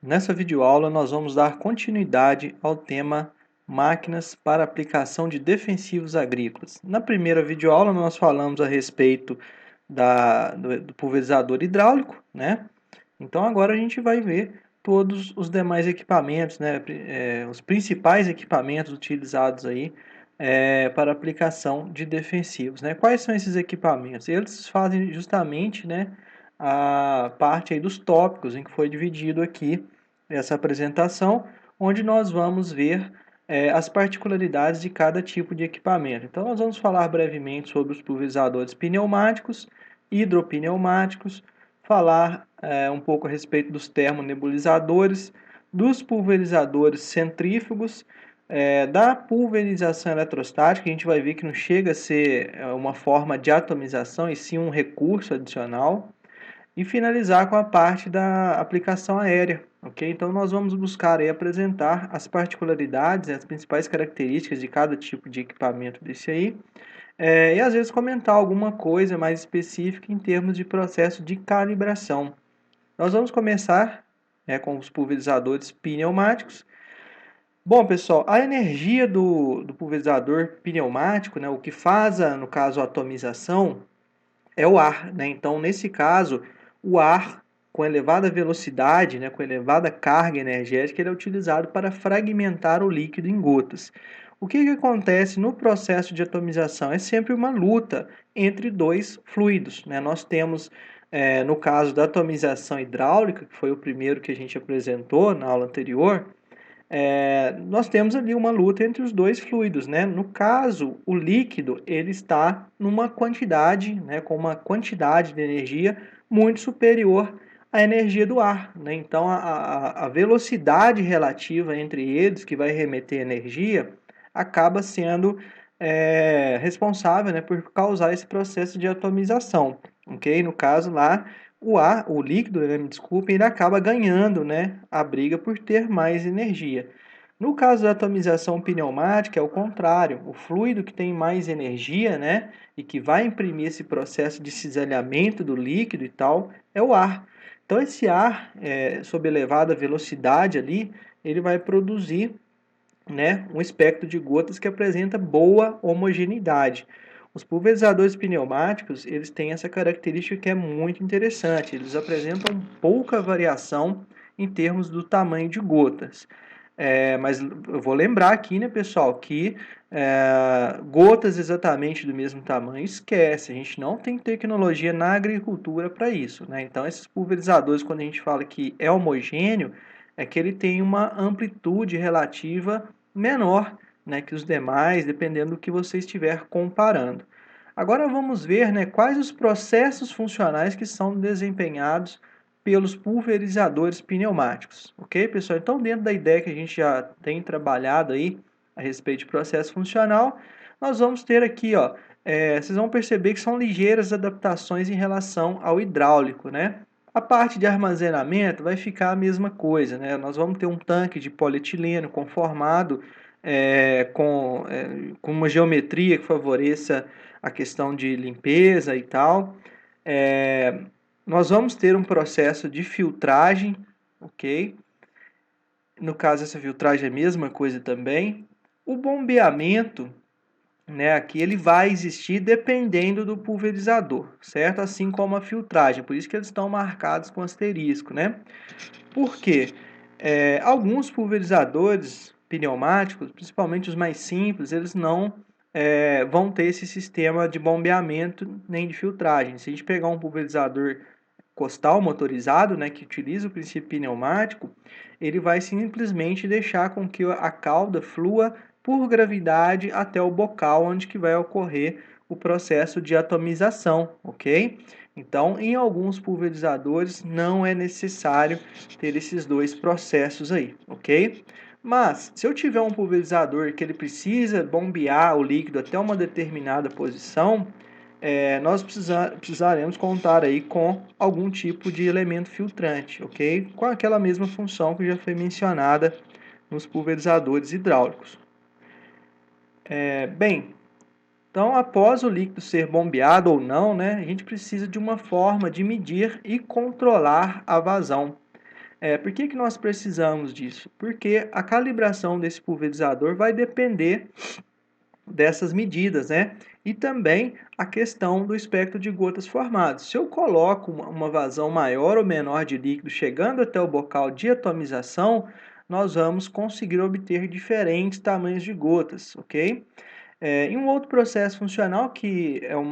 Nessa videoaula, nós vamos dar continuidade ao tema Máquinas para aplicação de defensivos agrícolas. Na primeira videoaula, nós falamos a respeito do pulverizador hidráulico, né? Então, agora a gente vai ver todos os demais equipamentos, né? Os principais equipamentos utilizados aí para aplicação de defensivos, né? Quais são esses equipamentos? Eles fazem justamente, né, a parte aí dos tópicos em que foi dividido aqui essa apresentação, onde nós vamos ver as particularidades de cada tipo de equipamento. Então, nós vamos falar brevemente sobre os pulverizadores pneumáticos, hidropneumáticos, falar um pouco a respeito dos termonebulizadores, dos pulverizadores centrífugos, da pulverização eletrostática. A gente vai ver que não chega a ser uma forma de atomização, e sim um recurso adicional, e finalizar com a parte da aplicação aérea, ok? Então nós vamos buscar aí apresentar as particularidades, as principais características de cada tipo de equipamento desse aí, e às vezes comentar alguma coisa mais específica em termos de processo de calibração. Nós vamos começar com os pulverizadores pneumáticos. Bom, pessoal, a energia do pulverizador pneumático, né, o que faz, no caso, a atomização, é o ar, né? Então, nesse caso, o ar com elevada velocidade, né, com elevada carga energética, ele é utilizado para fragmentar o líquido em gotas. O que acontece no processo de atomização? É sempre uma luta entre dois fluidos, né? Nós temos, no caso da atomização hidráulica, que foi o primeiro que a gente apresentou na aula anterior, nós temos ali uma luta entre os dois fluidos, né? No caso, o líquido ele está numa quantidade, né, com uma quantidade de energia muito superior à energia do ar, né? Então, a velocidade relativa entre eles, que vai remeter energia, acaba sendo responsável, né, por causar esse processo de atomização, ok? No caso lá, o líquido, né, me desculpem, ele acaba ganhando, né, a briga por ter mais energia. No caso da atomização pneumática, é o contrário. O fluido que tem mais energia, né, e que vai imprimir esse processo de cisalhamento do líquido e tal, é o ar. Então, esse ar, sob elevada velocidade ali, ele vai produzir, né, um espectro de gotas que apresenta boa homogeneidade. Os pulverizadores pneumáticos, eles têm essa característica que é muito interessante. Eles apresentam pouca variação em termos do tamanho de gotas. Mas eu vou lembrar aqui, né, pessoal, que gotas exatamente do mesmo tamanho, esquece. A gente não tem tecnologia na agricultura para isso, né? Então, esses pulverizadores, quando a gente fala que é homogêneo, é que ele tem uma amplitude relativa menor, né, que os demais, dependendo do que você estiver comparando. Agora vamos ver, né, quais os processos funcionais que são desempenhados pelos pulverizadores pneumáticos, ok, pessoal? Então, dentro da ideia que a gente já tem trabalhado aí a respeito de processo funcional, nós vamos ter aqui, ó, vocês vão perceber que são ligeiras adaptações em relação ao hidráulico, né? A parte de armazenamento vai ficar a mesma coisa, né? Nós vamos ter um tanque de polietileno conformado com uma geometria que favoreça a questão de limpeza e tal. É, Nós vamos ter um processo de filtragem, ok? No caso, essa filtragem é a mesma coisa também. O bombeamento, né, aqui ele vai existir dependendo do pulverizador, certo? Assim como a filtragem, por isso que eles estão marcados com asterisco, né? Por quê? Alguns pulverizadores pneumáticos, principalmente os mais simples, eles não vão ter esse sistema de bombeamento nem de filtragem. Se a gente pegar um pulverizador costal motorizado, né, que utiliza o princípio pneumático, ele vai simplesmente deixar com que a cauda flua por gravidade até o bocal onde que vai ocorrer o processo de atomização, ok? Então, em alguns pulverizadores não é necessário ter esses dois processos aí, ok? Mas, se eu tiver um pulverizador que ele precisa bombear o líquido até uma determinada posição, nós precisaremos contar aí com algum tipo de elemento filtrante, ok? Com aquela mesma função que já foi mencionada nos pulverizadores hidráulicos. Bem, então após o líquido ser bombeado ou não, né, a gente precisa de uma forma de medir e controlar a vazão. Por que que nós precisamos disso? Porque a calibração desse pulverizador vai depender dessas medidas, né? E também a questão do espectro de gotas formado. Se eu coloco uma vazão maior ou menor de líquido chegando até o bocal de atomização, nós vamos conseguir obter diferentes tamanhos de gotas, ok? E um outro processo funcional que é o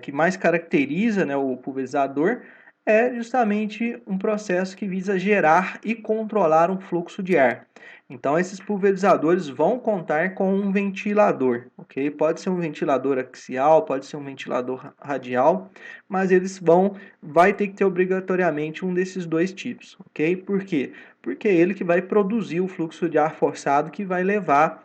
que mais caracteriza, né, o pulverizador é justamente um processo que visa gerar e controlar um fluxo de ar. Então, esses pulverizadores vão contar com um ventilador, ok? Pode ser um ventilador axial, pode ser um ventilador radial, mas vai ter que ter obrigatoriamente um desses dois tipos, ok? Por quê? Porque é ele que vai produzir o fluxo de ar forçado que vai levar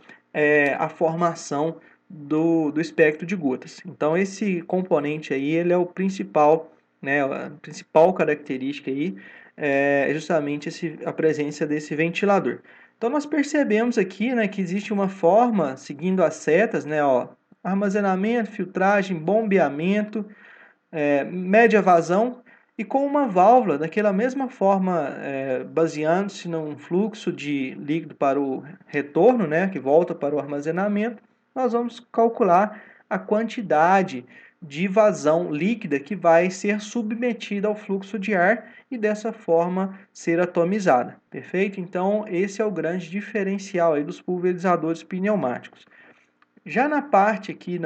à formação do espectro de gotas. Então, esse componente aí, ele é o principal, né, a principal característica aí é justamente a presença desse ventilador. Então, nós percebemos aqui, né, que existe uma forma, seguindo as setas, né, ó, armazenamento, filtragem, bombeamento, média vazão, e com uma válvula, daquela mesma forma, baseando-se num fluxo de líquido para o retorno, né, que volta para o armazenamento, nós vamos calcular a quantidade de vazão líquida que vai ser submetida ao fluxo de ar e dessa forma ser atomizada, perfeito? Então, esse é o grande diferencial aí dos pulverizadores pneumáticos. Já na parte aqui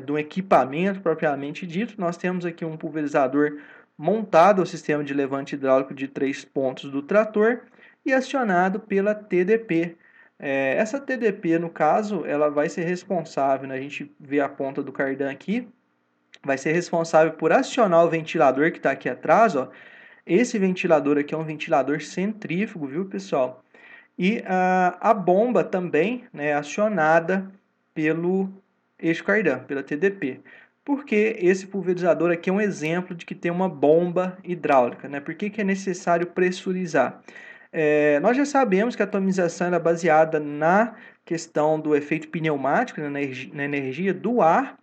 do equipamento propriamente dito, nós temos aqui um pulverizador montado ao sistema de levante hidráulico de 3 pontos do trator e acionado pela TDP. Essa TDP, no caso, ela vai ser responsável, né, a gente vê a ponta do cardan aqui, vai ser responsável por acionar o ventilador que está aqui atrás. Ó. Esse ventilador aqui é um ventilador centrífugo, viu, pessoal? E a bomba também, né, acionada pelo eixo cardan, pela TDP. Porque esse pulverizador aqui é um exemplo de que tem uma bomba hidráulica, né? Por que que é necessário pressurizar? Nós já sabemos que a atomização é baseada na questão do efeito pneumático, né, na energia do ar,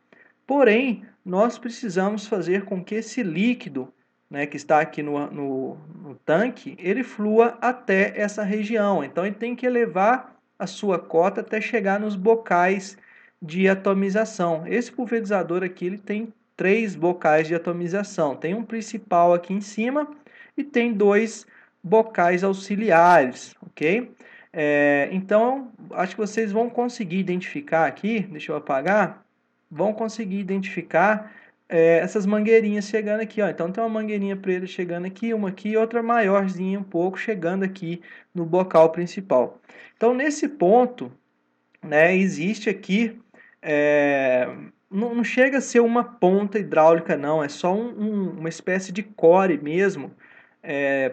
porém, nós precisamos fazer com que esse líquido, né, que está aqui no tanque, ele flua até essa região. Então, ele tem que elevar a sua cota até chegar nos bocais de atomização. Esse pulverizador aqui, ele tem 3 bocais de atomização. Tem um principal aqui em cima e tem 2 bocais auxiliares, ok? Então, acho que vocês vão conseguir identificar aqui, deixa eu apagar, vão conseguir identificar essas mangueirinhas chegando aqui, ó. Então tem uma mangueirinha preta chegando aqui, uma aqui e outra maiorzinha um pouco chegando aqui no bocal principal. Então nesse ponto, né, existe aqui, não chega a ser uma ponta hidráulica não, é só uma espécie de core mesmo,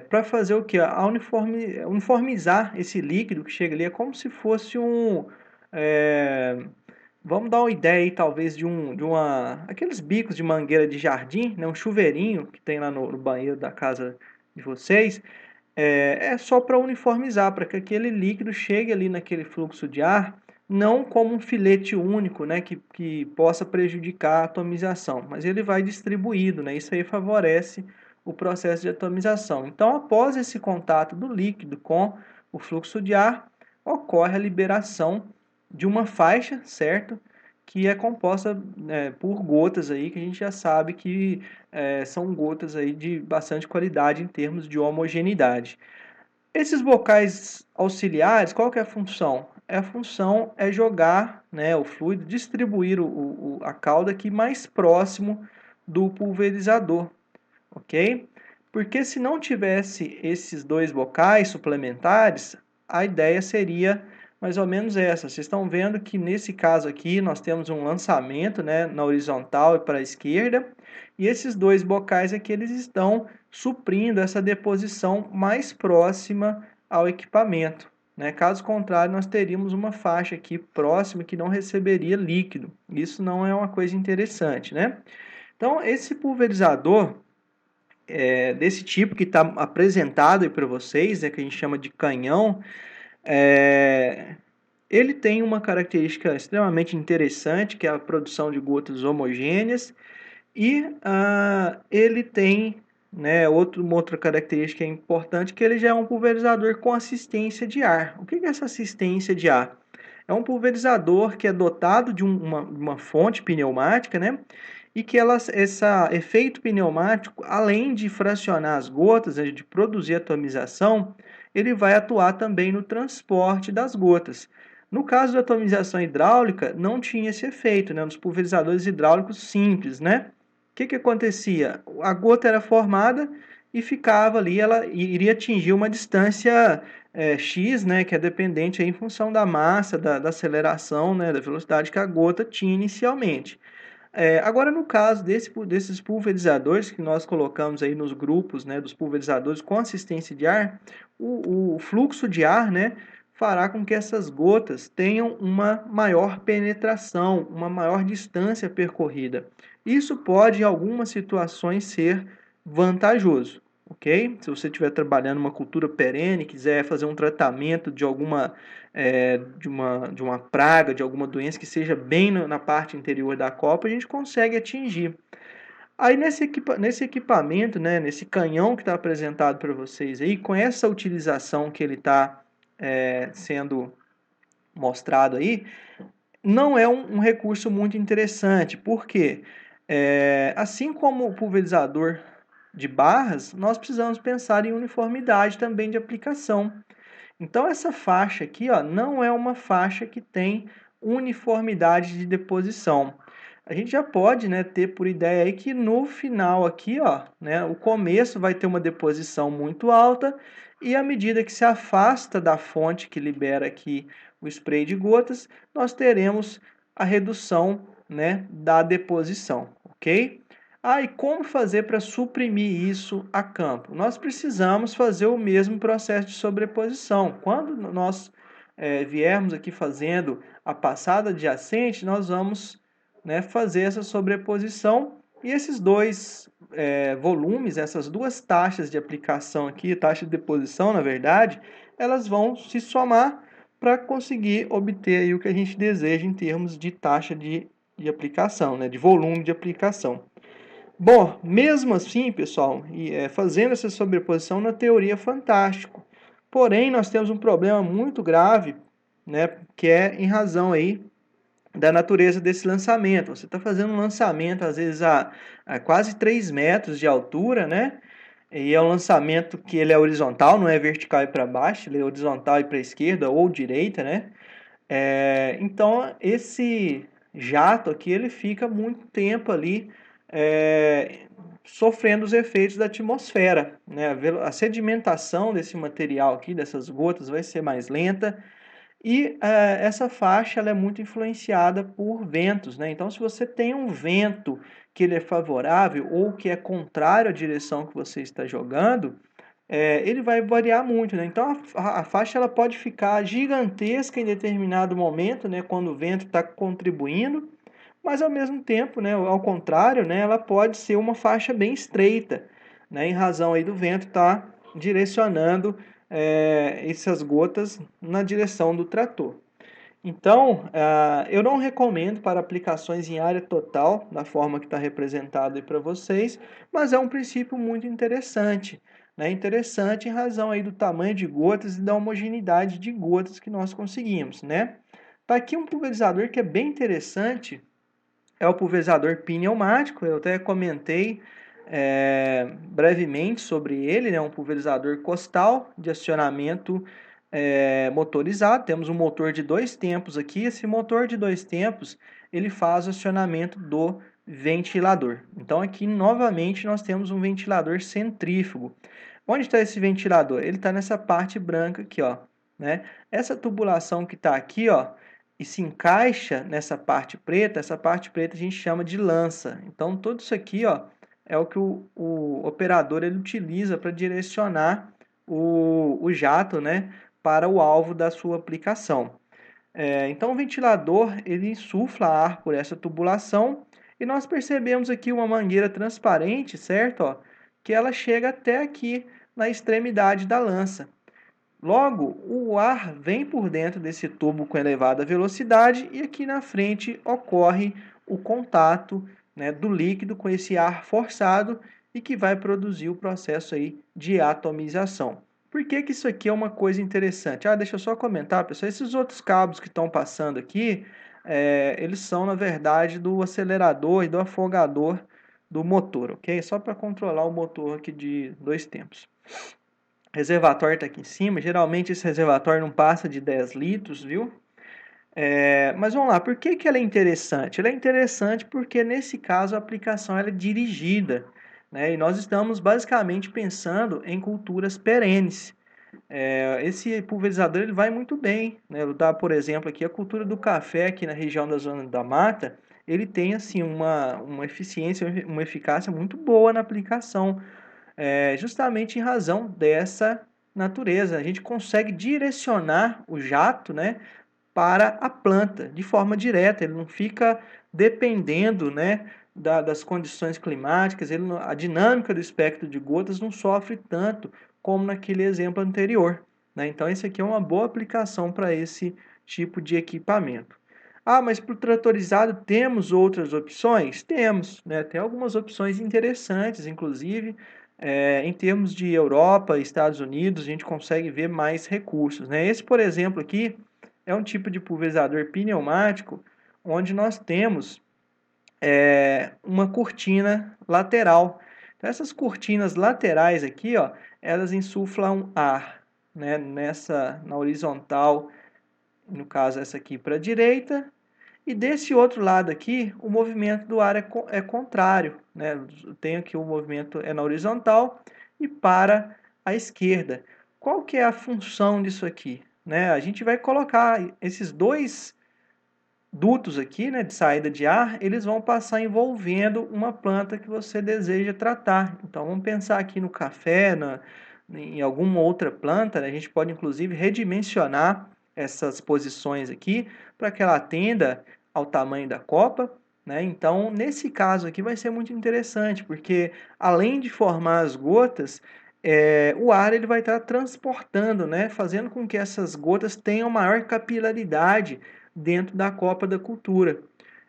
para fazer o que? Uniformizar esse líquido que chega ali, é como se fosse vamos dar uma ideia aí, talvez, aqueles bicos de mangueira de jardim, né, um chuveirinho que tem lá no banheiro da casa de vocês, é só para uniformizar, para que aquele líquido chegue ali naquele fluxo de ar, não como um filete único, né, que possa prejudicar a atomização, mas ele vai distribuído, né, isso aí favorece o processo de atomização. Então, após esse contato do líquido com o fluxo de ar, ocorre a liberação de uma faixa, certo? Que é composta por gotas aí, que a gente já sabe que são gotas aí de bastante qualidade em termos de homogeneidade. Esses bocais auxiliares, qual que é a função? A função é jogar, né, o fluido, distribuir a cauda aqui mais próximo do pulverizador, ok? Porque se não tivesse esses 2 bocais suplementares, a ideia seria mais ou menos essa. Vocês estão vendo que nesse caso aqui nós temos um lançamento, né, na horizontal e para a esquerda, e esses 2 bocais aqui eles estão suprindo essa deposição mais próxima ao equipamento, né? Caso contrário, nós teríamos uma faixa aqui próxima que não receberia líquido. Isso não é uma coisa interessante, né? Então, esse pulverizador desse tipo que está apresentado aí para vocês, né, que a gente chama de canhão, ele tem uma característica extremamente interessante, que é a produção de gotas homogêneas, e ele tem, né, uma outra característica importante é que ele já é um pulverizador com assistência de ar. O que é essa assistência de ar? É um pulverizador que é dotado de uma fonte pneumática, né? E que esse efeito pneumático, além de fracionar as gotas, né, de produzir atomização, ele vai atuar também no transporte das gotas. No caso da atomização hidráulica, não tinha esse efeito, né, nos pulverizadores hidráulicos simples, né? O que acontecia? A gota era formada e ficava ali, ela iria atingir uma distância x, né, que é dependente aí, em função da massa, da aceleração, né, da velocidade que a gota tinha inicialmente. Agora, no caso desses pulverizadores que nós colocamos aí nos grupos, né, dos pulverizadores com assistência de ar, o fluxo de ar, né, fará com que essas gotas tenham uma maior penetração, uma maior distância percorrida. Isso pode, em algumas situações, ser vantajoso, ok? Se você estiver trabalhando uma cultura perene, quiser fazer um tratamento de alguma de uma praga, de alguma doença que seja bem na parte interior da copa, a gente consegue atingir. Aí nesse equipamento, né, nesse canhão que está apresentado para vocês aí, com essa utilização que ele está sendo mostrado aí, não é um recurso muito interessante, porque assim como o pulverizador de barras, nós precisamos pensar em uniformidade também de aplicação. Então, essa faixa aqui, ó, não é uma faixa que tem uniformidade de deposição. A gente já pode, né, ter por ideia aí que no final aqui, ó, né, o começo vai ter uma deposição muito alta e à medida que se afasta da fonte que libera aqui o spray de gotas, nós teremos a redução, né, da deposição, ok? E como fazer para suprimir isso a campo? Nós precisamos fazer o mesmo processo de sobreposição. Quando nós viermos aqui fazendo a passada adjacente, nós vamos, né, fazer essa sobreposição e esses dois volumes, essas duas taxas de aplicação aqui, taxa de deposição, na verdade, elas vão se somar para conseguir obter aí o que a gente deseja em termos de taxa de aplicação, né, de volume de aplicação. Bom, mesmo assim, pessoal, fazendo essa sobreposição na teoria é fantástico. Porém, nós temos um problema muito grave, né, que é em razão aí da natureza desse lançamento. Você está fazendo um lançamento, às vezes, a quase 3 metros de altura, né? E é um lançamento que ele é horizontal, não é vertical e para baixo, ele é horizontal e para a esquerda ou direita, né? Então, esse jato aqui, ele fica muito tempo ali sofrendo os efeitos da atmosfera, né? A sedimentação desse material aqui, dessas gotas, vai ser mais lenta e essa faixa ela é muito influenciada por ventos, né? Então, se você tem um vento que ele é favorável ou que é contrário à direção que você está jogando, ele vai variar muito, né? Então a faixa ela pode ficar gigantesca em determinado momento, né? Quando o vento está contribuindo, mas ao mesmo tempo, né? Ao contrário, né? Ela pode ser uma faixa bem estreita, né? Em razão aí do vento estar direcionando essas gotas na direção do trator. Então, eu não recomendo para aplicações em área total, da forma que está representado aí para vocês, mas é um princípio muito interessante, né? Interessante em razão aí do tamanho de gotas e da homogeneidade de gotas que nós conseguimos, né? Tá aqui um pulverizador que é bem interessante, é o pulverizador pneumático, eu até comentei brevemente sobre ele, né? Um pulverizador costal de acionamento motorizado. Temos um motor de 2 tempos aqui. Esse motor de 2 tempos ele faz o acionamento do ventilador. Então aqui novamente nós temos um ventilador centrífugo. Onde está esse ventilador? Ele está nessa parte branca aqui, ó, né? Essa tubulação que está aqui, ó, e se encaixa nessa parte preta, essa parte preta a gente chama de lança. Então tudo isso aqui, ó, é o que o operador ele utiliza para direcionar o jato, né, para o alvo da sua aplicação. Então o ventilador ele insufla ar por essa tubulação e nós percebemos aqui uma mangueira transparente, certo? Ó, que ela chega até aqui na extremidade da lança. Logo, o ar vem por dentro desse tubo com elevada velocidade e aqui na frente ocorre o contato, né, do líquido com esse ar forçado e que vai produzir o processo aí de atomização. Por que que isso aqui é uma coisa interessante? Deixa eu só comentar, pessoal, esses outros cabos que estão passando aqui, eles são, na verdade, do acelerador e do afogador do motor, ok? Só para controlar o motor aqui de 2 tempos. O reservatório está aqui em cima, geralmente esse reservatório não passa de 10 litros, viu? Mas vamos lá, por que que ela é interessante? Ela é interessante porque, nesse caso, a aplicação ela é dirigida, né? E nós estamos basicamente pensando em culturas perenes. Esse pulverizador ele vai muito bem, né? Eu vou dar, por exemplo, aqui a cultura do café aqui na região da Zona da Mata, ele tem assim uma eficiência, uma eficácia muito boa na aplicação, justamente em razão dessa natureza. A gente consegue direcionar o jato, né, para a planta de forma direta, ele não fica dependendo, né, das condições climáticas, a dinâmica do espectro de gotas não sofre tanto como naquele exemplo anterior, né? Então, esse aqui é uma boa aplicação para esse tipo de equipamento. Mas para o tratorizado temos outras opções? Temos, né? Tem algumas opções interessantes, inclusive, em termos de Europa, Estados Unidos, a gente consegue ver mais recursos, né? Esse, por exemplo, aqui, é um tipo de pulverizador pneumático onde nós temos uma cortina lateral. Então, essas cortinas laterais aqui, ó, elas insuflam ar, né, na horizontal, no caso essa aqui para a direita, e desse outro lado aqui, o movimento do ar é contrário, né? Eu tenho aqui o movimento é na horizontal e para a esquerda. Qual que é a função disso aqui? Né? A gente vai colocar esses dois dutos aqui, né, de saída de ar, eles vão passar envolvendo uma planta que você deseja tratar. Então, vamos pensar aqui no café, em alguma outra planta, né? A gente pode, inclusive, redimensionar essas posições aqui para que ela atenda ao tamanho da copa, né? Então, nesse caso aqui vai ser muito interessante, porque além de formar as gotas, o ar ele vai estar transportando, né, fazendo com que essas gotas tenham maior capilaridade dentro da copa da cultura.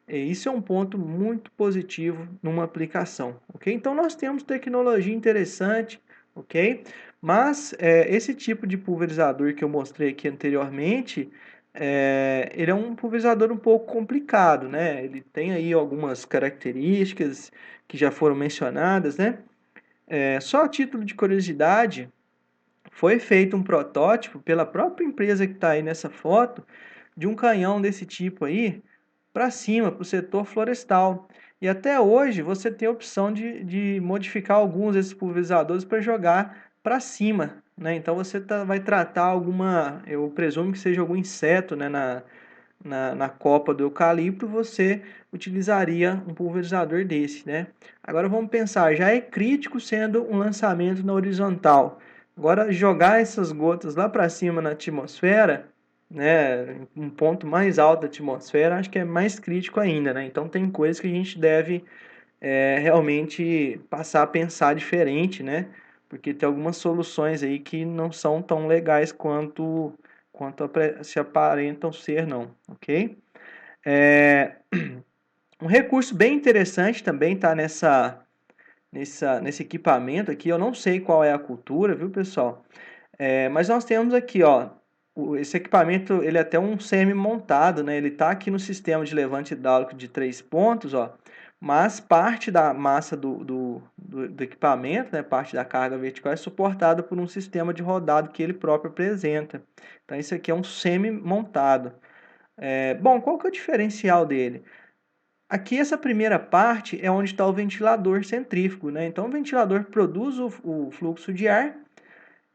Isso é um ponto muito positivo numa aplicação, ok? Então nós temos tecnologia interessante, ok? Mas esse tipo de pulverizador que eu mostrei aqui anteriormente, ele é um pulverizador um pouco complicado, né? Ele tem aí algumas características que já foram mencionadas, né? Só a título de curiosidade, foi feito um protótipo pela própria empresa que está aí nessa foto, de um canhão desse tipo aí, para cima, para o setor florestal. E até hoje você tem a opção de modificar alguns desses pulverizadores para jogar para cima, né? Então você vai tratar eu presumo que seja algum inseto, né, na copa do eucalipto, você utilizaria um pulverizador desse, né? Agora vamos pensar, já é crítico sendo um lançamento na horizontal. Agora jogar essas gotas lá para cima na atmosfera, né, um ponto mais alto da atmosfera, acho que é mais crítico ainda, né? Então tem coisas que a gente deve realmente passar a pensar diferente, né? Porque tem algumas soluções aí que não são tão legais quanto se aparentam ser, não, ok? É, um recurso bem interessante também está nesse equipamento aqui, eu não sei qual é a cultura, viu, pessoal? Mas nós temos aqui, ó, esse equipamento, ele é até um semi-montado, né? Ele está aqui no sistema de levante hidráulico de 3 pontos, ó, mas parte da massa do equipamento, né, parte da carga vertical é suportada por um sistema de rodado que ele próprio apresenta. Então, isso aqui é um semi-montado. Bom, qual que é o diferencial dele? Aqui essa primeira parte é onde está o ventilador centrífugo, né? Então o ventilador produz o fluxo de ar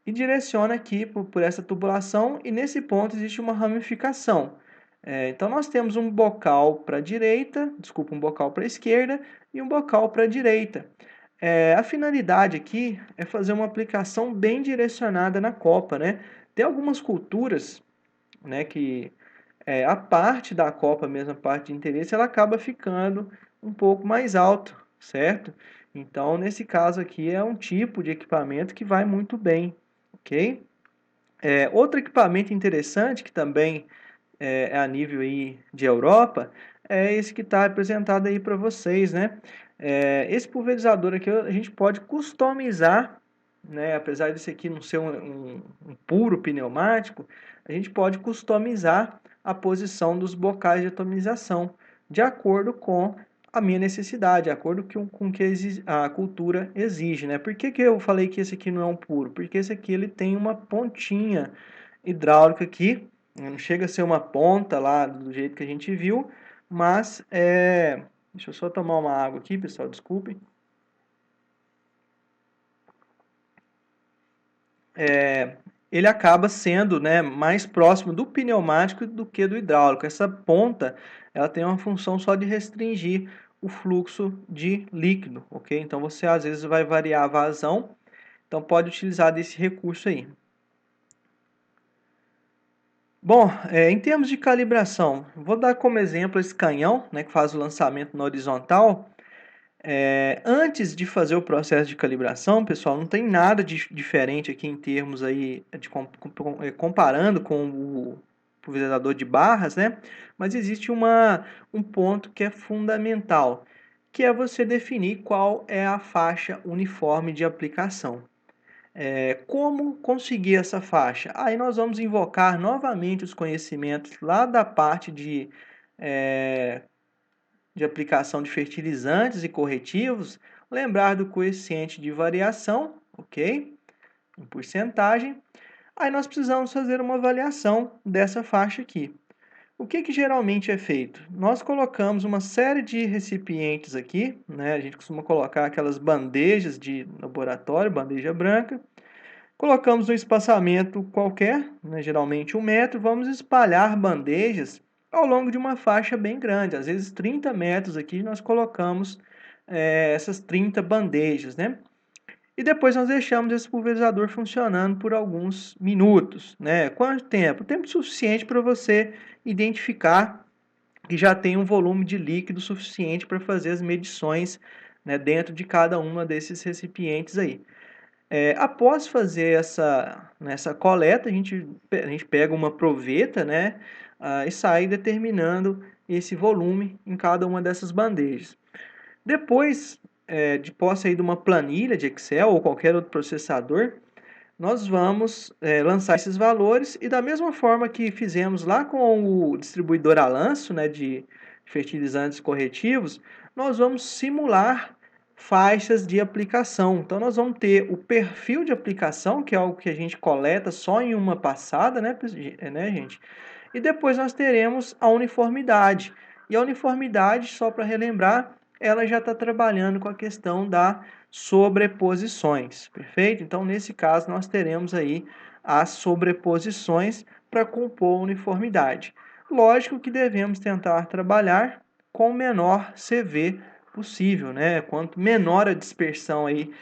e direciona aqui por essa tubulação, e nesse ponto existe uma ramificação. Então nós temos um bocal para a direita, desculpa, um bocal para a esquerda e um bocal para a direita. A finalidade aqui é fazer uma aplicação bem direcionada na copa, né? Tem algumas culturas, né, que a parte da copa, mesmo a parte de interesse, ela acaba ficando um pouco mais alto, certo? Então, nesse caso aqui, é um tipo de equipamento que vai muito bem, ok? Outro equipamento interessante, que também é a nível aí de Europa, é esse que está apresentado aí para vocês, né? Esse pulverizador aqui a gente pode customizar, né? Apesar desse aqui não ser um puro pneumático, a gente pode customizar a posição dos bocais de atomização de acordo com a minha necessidade, de acordo com o que a cultura exige, né? Por que eu falei que esse aqui não é um puro? Porque esse aqui ele tem uma pontinha hidráulica aqui, não chega a ser uma ponta lá do jeito que a gente viu, mas deixa eu só tomar uma água aqui, pessoal, desculpe. Ele acaba sendo, né, mais próximo do pneumático do que do hidráulico. Essa ponta, ela tem uma função só de restringir o fluxo de líquido, ok? Então você às vezes vai variar a vazão, então pode utilizar desse recurso aí. Bom, em termos de calibração, vou dar como exemplo esse canhão, né, que faz o lançamento na horizontal. Antes de fazer o processo de calibração, pessoal, não tem nada de diferente aqui em termos aí de comparando com o pulverizador de barras, né? Mas existe um ponto que é fundamental, que é você definir qual é a faixa uniforme de aplicação. Como conseguir essa faixa? Aí nós vamos invocar novamente os conhecimentos lá da parte de aplicação de fertilizantes e corretivos, lembrar do coeficiente de variação, ok? Em porcentagem. Aí nós precisamos fazer uma avaliação dessa faixa aqui. O que geralmente é feito? Nós colocamos uma série de recipientes aqui, né? A gente costuma colocar aquelas bandejas de laboratório, bandeja branca. Colocamos um espaçamento qualquer, né? Geralmente 1 metro, vamos espalhar bandejas ao longo de uma faixa bem grande, às vezes 30 metros aqui nós colocamos essas 30 bandejas, né? E depois nós deixamos esse pulverizador funcionando por alguns minutos, né? Quanto tempo? Tempo suficiente para você identificar que já tem um volume de líquido suficiente para fazer as medições, né, dentro de cada uma desses recipientes aí. Após fazer essa coleta, a gente pega uma proveta, né, e sai determinando esse volume em cada uma dessas bandejas. Depois de posse aí de uma planilha de Excel ou qualquer outro processador, nós vamos lançar esses valores e da mesma forma que fizemos lá com o distribuidor a lanço, né, de fertilizantes corretivos, nós vamos simular faixas de aplicação. Então nós vamos ter o perfil de aplicação, que é algo que a gente coleta só em uma passada, né, gente? E depois nós teremos a uniformidade. E a uniformidade, só para relembrar, ela já está trabalhando com a questão da sobreposições, perfeito? Então, nesse caso, nós teremos aí as sobreposições para compor a uniformidade. Lógico que devemos tentar trabalhar com o menor CV possível, né? Quanto menor a dispersão aí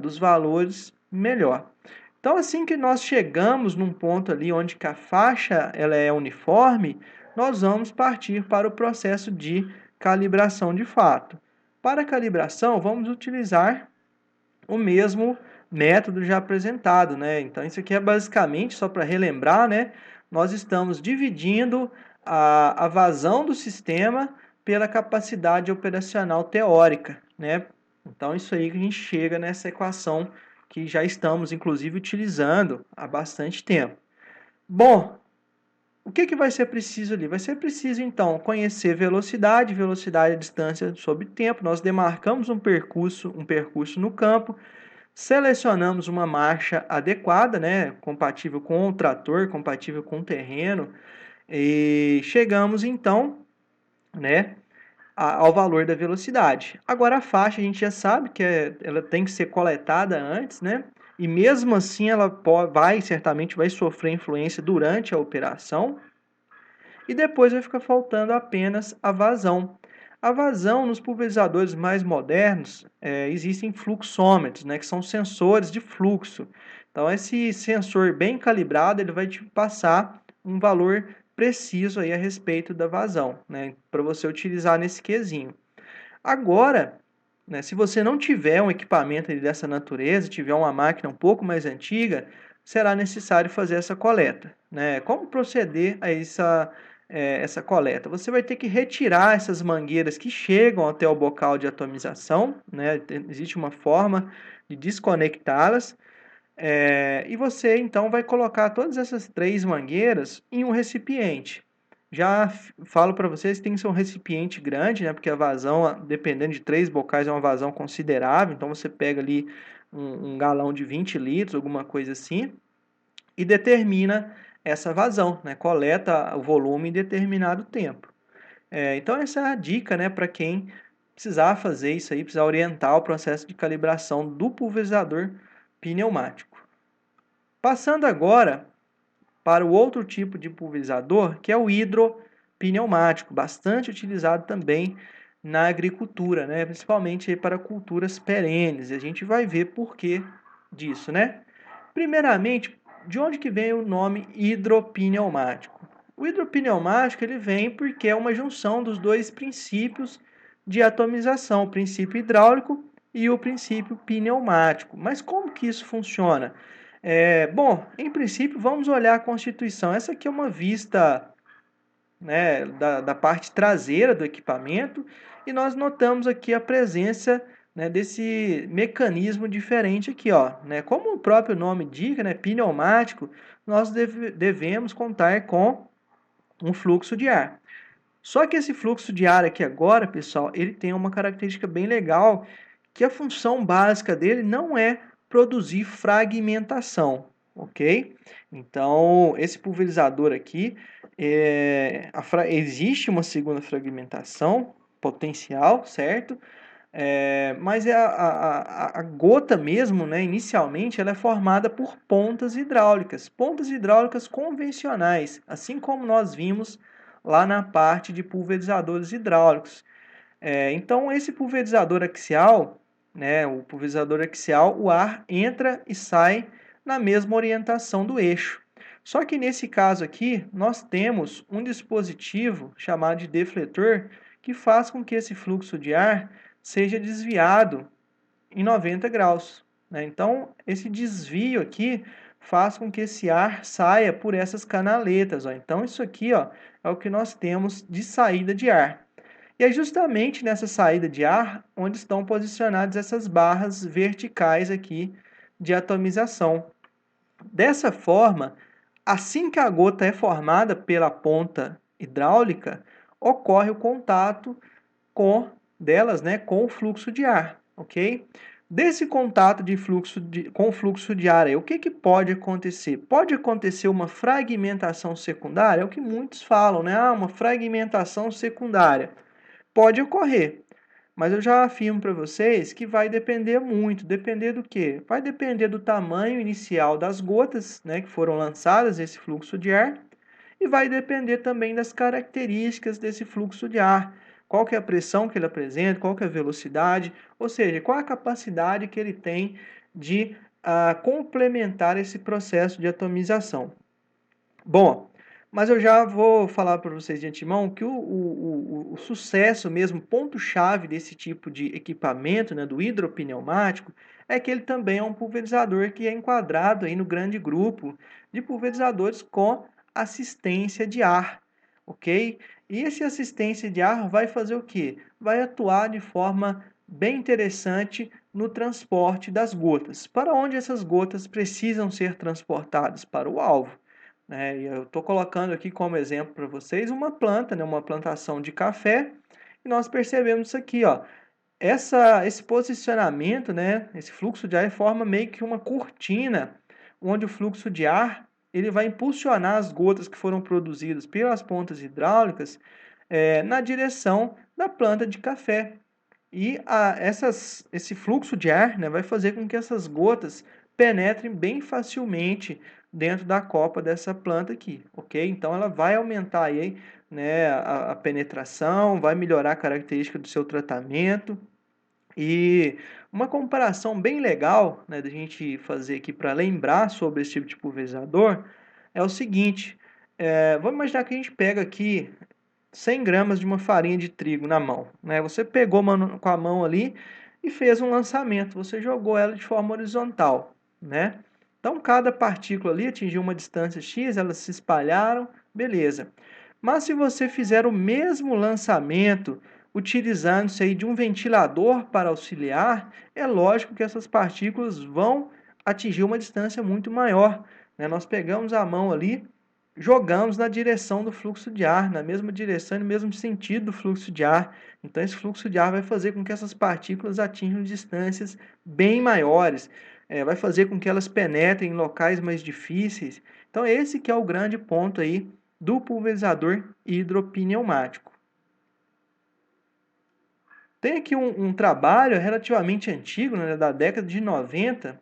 dos valores, melhor. Então, assim que nós chegamos num ponto ali onde que a faixa ela é uniforme, nós vamos partir para o processo de calibração de fato. Para a calibração, vamos utilizar o mesmo método já apresentado, né? Então, isso aqui é basicamente, só para relembrar, né? Nós estamos dividindo a vazão do sistema pela capacidade operacional teórica, né? Então, isso aí que a gente chega nessa equação que já estamos, inclusive, utilizando há bastante tempo. Bom, o que vai ser preciso ali? Vai ser preciso, então, conhecer velocidade, velocidade é distância sobre tempo. Nós demarcamos um percurso no campo, selecionamos uma marcha adequada, né, compatível com o trator, compatível com o terreno, e chegamos, então, né, ao valor da velocidade. Agora, a faixa, a gente já sabe que ela tem que ser coletada antes, né, e mesmo assim ela certamente vai sofrer influência durante a operação, e depois vai ficar faltando apenas a vazão. A vazão, nos pulverizadores mais modernos, existem fluxômetros, né, que são sensores de fluxo. Então, esse sensor bem calibrado, ele vai te passar um valor preciso aí a respeito da vazão, né, para você utilizar nesse quesinho. Agora, né, se você não tiver um equipamento dessa natureza, tiver uma máquina um pouco mais antiga, será necessário fazer essa coleta, né? Como proceder a essa coleta? Você vai ter que retirar essas mangueiras que chegam até o bocal de atomização, né? Existe uma forma de desconectá-las. E você então vai colocar todas essas 3 mangueiras em um recipiente. Já falo para vocês que tem que ser um recipiente grande, né? Porque a vazão, dependendo de 3 bocais, é uma vazão considerável. Então você pega ali um galão de 20 litros, alguma coisa assim, e determina essa vazão, né? Coleta o volume em determinado tempo. Então essa é a dica, né, para quem precisar fazer isso aí, precisar orientar o processo de calibração do pulverizador pneumático. Passando agora para o outro tipo de pulverizador, que é o hidropneumático, bastante utilizado também na agricultura, né? Principalmente para culturas perenes. E a gente vai ver por que disso, né? Primeiramente, de onde que vem o nome hidropneumático? O hidropneumático ele vem porque é uma junção dos 2 princípios de atomização, o princípio hidráulico e o princípio pneumático. Mas como que isso funciona? Bom, em princípio, vamos olhar a Constituição. Essa aqui é uma vista, né, da parte traseira do equipamento e nós notamos aqui a presença, né, desse mecanismo diferente aqui, ó, né? Como o próprio nome indica, né, pneumático, nós devemos contar com um fluxo de ar. Só que esse fluxo de ar aqui agora, pessoal, ele tem uma característica bem legal, que a função básica dele não é produzir fragmentação, ok? Então, esse pulverizador aqui, existe uma segunda fragmentação potencial, certo? Mas a gota mesmo, né, inicialmente, ela é formada por pontas hidráulicas convencionais, assim como nós vimos lá na parte de pulverizadores hidráulicos. Então, esse pulverizador axial, né, o pulverizador axial, o ar entra e sai na mesma orientação do eixo. Só que nesse caso aqui, nós temos um dispositivo chamado de defletor que faz com que esse fluxo de ar seja desviado em 90 graus, né? Então, esse desvio aqui faz com que esse ar saia por essas canaletas, ó. Então, isso aqui, ó, é o que nós temos de saída de ar. E é justamente nessa saída de ar onde estão posicionadas essas barras verticais aqui de atomização. Dessa forma, assim que a gota é formada pela ponta hidráulica, ocorre o contato delas, né, com o fluxo de ar, ok? Desse contato com o fluxo de ar, o que, que pode acontecer? Pode acontecer uma fragmentação secundária, é o que muitos falam, né? Uma fragmentação secundária. Pode ocorrer, mas eu já afirmo para vocês que vai depender muito. Depender do quê? Vai depender do tamanho inicial das gotas, né, que foram lançadas esse fluxo de ar, e vai depender também das características desse fluxo de ar. Qual que é a pressão que ele apresenta, qual que é a velocidade, ou seja, qual a capacidade que ele tem de complementar esse processo de atomização. Bom, mas eu já vou falar para vocês de antemão que o sucesso mesmo, ponto-chave desse tipo de equipamento, né, do hidropneumático, é que ele também é um pulverizador que é enquadrado aí no grande grupo de pulverizadores com assistência de ar, ok? E esse assistência de ar vai fazer o quê? Vai atuar de forma bem interessante no transporte das gotas. Para onde essas gotas precisam ser transportadas? Para o alvo. E eu estou colocando aqui como exemplo para vocês uma planta, né, uma plantação de café, e nós percebemos isso aqui, ó. Esse posicionamento, né, esse fluxo de ar forma meio que uma cortina, onde o fluxo de ar ele vai impulsionar as gotas que foram produzidas pelas pontas hidráulicas na direção da planta de café. E esse fluxo de ar, né, vai fazer com que essas gotas penetrem bem facilmente dentro da copa dessa planta aqui, ok? Então ela vai aumentar aí, né, a penetração, vai melhorar a característica do seu tratamento. E uma comparação bem legal, né, da gente fazer aqui para lembrar sobre esse tipo de pulverizador é o seguinte: vamos imaginar que a gente pega aqui 100 gramas de uma farinha de trigo na mão, né? Você pegou com a mão ali e fez um lançamento, você jogou ela de forma horizontal, né? Então, cada partícula ali atingiu uma distância X, elas se espalharam, beleza. Mas se você fizer o mesmo lançamento, utilizando-se aí de um ventilador para auxiliar, é lógico que essas partículas vão atingir uma distância muito maior, né? Nós pegamos a mão ali, jogamos na direção do fluxo de ar, na mesma direção e no mesmo sentido do fluxo de ar. Então, esse fluxo de ar vai fazer com que essas partículas atinjam distâncias bem maiores, vai fazer com que elas penetrem em locais mais difíceis. Então, esse que é o grande ponto aí do pulverizador hidropneumático. Tem aqui um trabalho relativamente antigo, né, da década de 90,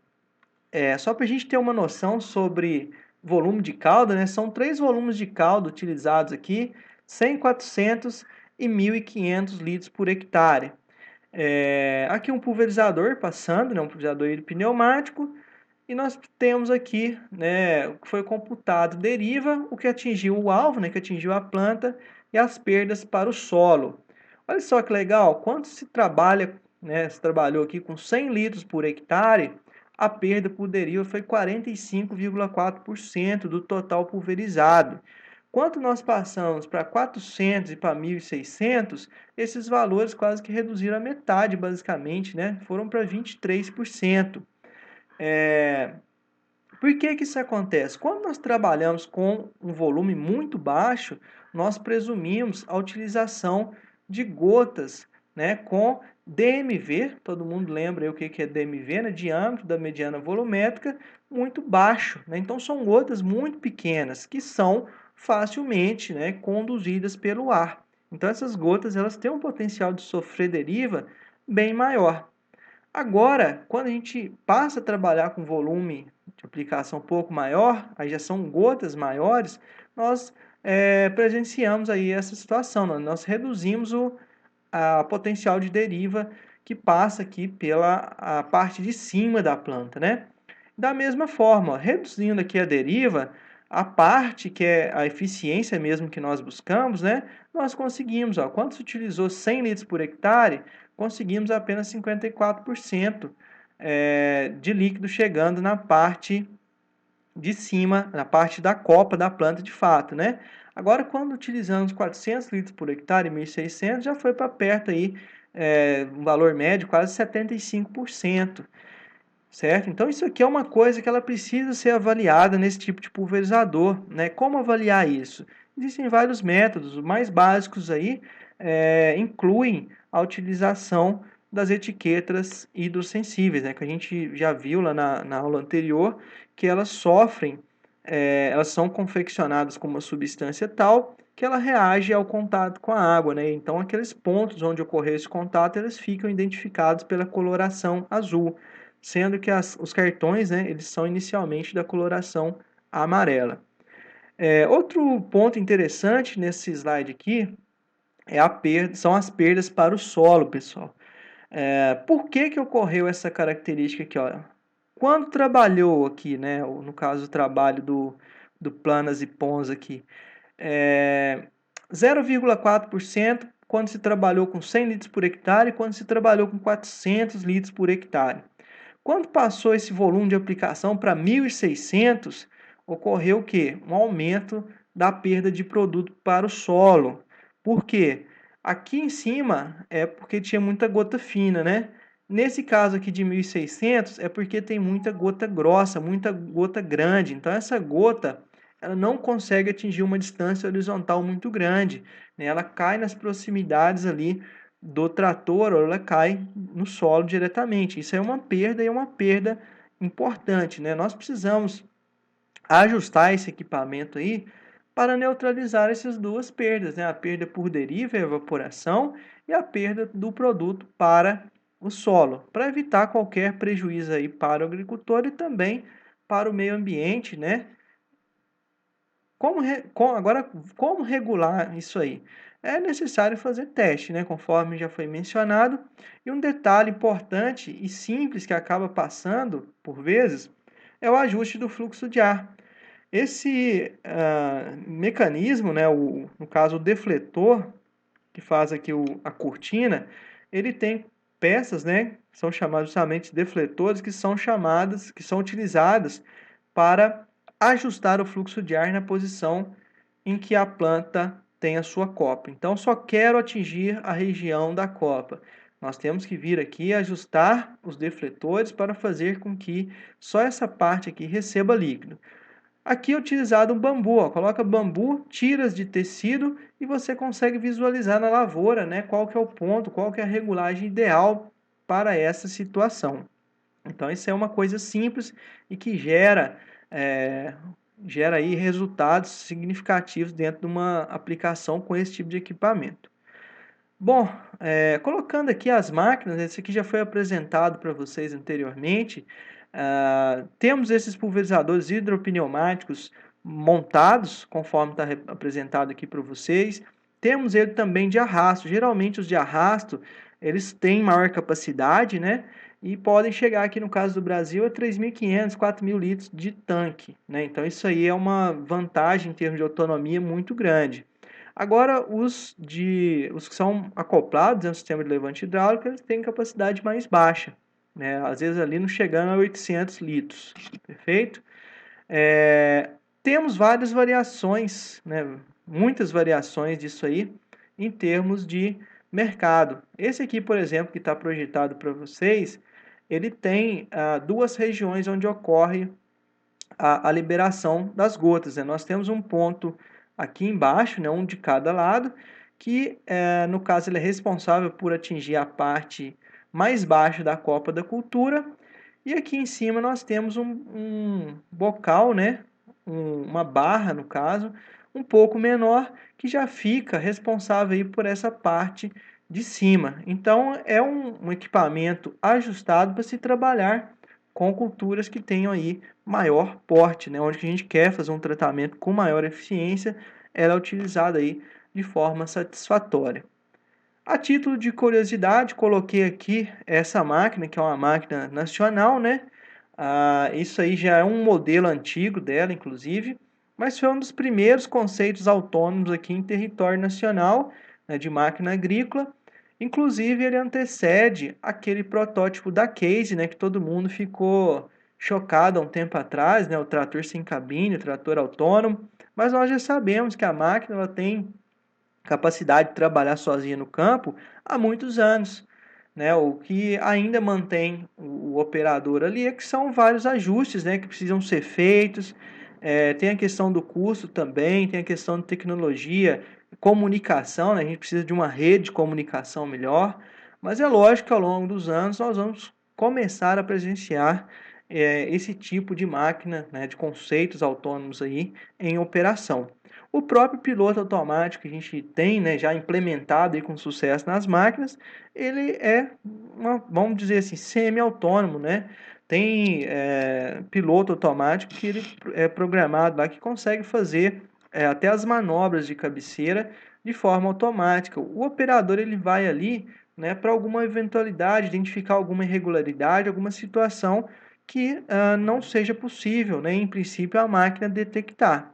só para a gente ter uma noção sobre volume de calda, né, são 3 volumes de calda utilizados aqui, 100, 400 e 1.500 litros por hectare. Aqui um pulverizador passando, né, um pulverizador pneumático, e nós temos aqui, né, o que foi computado deriva o que atingiu o alvo, né, que atingiu a planta, e as perdas para o solo. Olha só que legal, quando se trabalha, né, se trabalhou aqui com 100 litros por hectare, a perda por deriva foi 45,4% do total pulverizado. Quando nós passamos para 400 e para 1.600, esses valores quase que reduziram a metade, basicamente, né? Foram para 23%. Por que que isso acontece? Quando nós trabalhamos com um volume muito baixo, nós presumimos a utilização de gotas, né, com DMV, todo mundo lembra aí o que é DMV, né, diâmetro da mediana volumétrica, muito baixo, né? Então são gotas muito pequenas que são facilmente, né, conduzidas pelo ar. Então essas gotas elas têm um potencial de sofrer deriva bem maior. Agora, quando a gente passa a trabalhar com volume de aplicação um pouco maior, aí já são gotas maiores, nós presenciamos aí essa situação, nós reduzimos a potencial de deriva que passa aqui pela a parte de cima da planta, né? Da mesma forma, reduzindo aqui a deriva, a parte que é a eficiência mesmo que nós buscamos, né? Nós conseguimos, ó, quando se utilizou 100 litros por hectare, conseguimos apenas 54% de líquido chegando na parte de cima, na parte da copa da planta de fato, né? Agora, quando utilizamos 400 litros por hectare, 1.600, já foi para perto aí, um valor médio quase 75%. Certo? Então, isso aqui é uma coisa que ela precisa ser avaliada nesse tipo de pulverizador, né? Como avaliar isso? Existem vários métodos, os mais básicos aí incluem a utilização das etiquetas hidrossensíveis, né? Que a gente já viu lá na aula anterior, que elas sofrem, elas são confeccionadas com uma substância tal que ela reage ao contato com a água, né? Então, aqueles pontos onde ocorreu esse contato, eles ficam identificados pela coloração azul, sendo que os cartões, né, eles são inicialmente da coloração amarela. Outro ponto interessante nesse slide aqui são as perdas para o solo, pessoal. Por que que ocorreu essa característica aqui? Ó? Quando trabalhou aqui, né, no caso o trabalho do Planas e Pons aqui, 0,4% quando se trabalhou com 100 litros por hectare e quando se trabalhou com 400 litros por hectare. Quando passou esse volume de aplicação para 1.600, ocorreu o quê? Um aumento da perda de produto para o solo. Por quê? Aqui em cima é porque tinha muita gota fina, né? Nesse caso aqui de 1.600 é porque tem muita gota grossa, muita gota grande. Então essa gota ela não consegue atingir uma distância horizontal muito grande, né? Ela cai nas proximidades ali do trator, ou ela cai no solo diretamente. Isso é uma perda e é uma perda importante, né? Nós precisamos ajustar esse equipamento aí para neutralizar essas duas perdas, né? A perda por deriva e evaporação e a perda do produto para o solo, para evitar qualquer prejuízo aí para o agricultor e também para o meio ambiente, né? Agora, como regular isso aí? É necessário fazer teste, né? Conforme já foi mencionado. E um detalhe importante e simples que acaba passando, por vezes, é o ajuste do fluxo de ar. Esse mecanismo, né, no caso o defletor, que faz aqui a cortina, ele tem peças, né, que são chamadas justamente defletores, que são utilizadas para ajustar o fluxo de ar na posição em que a planta tem a sua copa. Então, só quero atingir a região da copa. Nós temos que vir aqui e ajustar os defletores para fazer com que só essa parte aqui receba líquido. Aqui é utilizado um bambu, ó. Coloca bambu, tiras de tecido e você consegue visualizar na lavoura, né, qual que é o ponto, qual que é a regulagem ideal para essa situação. Então, isso é uma coisa simples e que gera aí resultados significativos dentro de uma aplicação com esse tipo de equipamento. Bom, colocando aqui as máquinas, esse aqui já foi apresentado para vocês anteriormente. Temos esses pulverizadores hidropneumáticos montados, conforme está apresentado aqui para vocês. Temos ele também de arrasto. Geralmente os de arrasto, eles têm maior capacidade, né? E podem chegar aqui no caso do Brasil a 3.500, 4.000 litros de tanque, né? Então isso aí é uma vantagem em termos de autonomia muito grande. Agora, os que são acoplados ao sistema de levante hidráulico, eles têm capacidade mais baixa, né? Às vezes ali não chegando a 800 litros, perfeito? Temos várias variações, né? Muitas variações disso aí em termos de mercado. Esse aqui, por exemplo, que está projetado para vocês, ele tem duas regiões onde ocorre a liberação das gotas, né? Nós temos um ponto aqui embaixo, né, um de cada lado, que no caso ele é responsável por atingir a parte mais baixa da copa da cultura, e aqui em cima nós temos um bocal, né, uma barra no caso, um pouco menor, que já fica responsável aí por essa parte de cima. Então é um equipamento ajustado para se trabalhar com culturas que tenham aí maior porte, né? Onde a gente quer fazer um tratamento com maior eficiência, ela é utilizada aí de forma satisfatória. A título de curiosidade, coloquei aqui essa máquina, que é uma máquina nacional, né? Isso aí já é um modelo antigo dela, inclusive, mas foi um dos primeiros conceitos autônomos aqui em território nacional, né, de máquina agrícola. Inclusive, ele antecede aquele protótipo da Case, né, que todo mundo ficou chocado há um tempo atrás, né, o trator sem cabine, o trator autônomo, mas nós já sabemos que a máquina ela tem capacidade de trabalhar sozinha no campo há muitos anos, né? O que ainda mantém o operador ali é que são vários ajustes, né, que precisam ser feitos. Tem a questão do custo também, tem a questão de tecnologia, comunicação, né? A gente precisa de uma rede de comunicação melhor, mas é lógico que ao longo dos anos nós vamos começar a presenciar esse tipo de máquina, né, de conceitos autônomos aí em operação. O próprio piloto automático que a gente tem, né, já implementado aí com sucesso nas máquinas, ele é, vamos dizer assim, semi-autônomo, né? Tem piloto automático que ele é programado lá que consegue fazer até as manobras de cabeceira de forma automática. O operador ele vai ali, né, para alguma eventualidade, identificar alguma irregularidade, alguma situação que não seja possível, né, em princípio, a máquina detectar.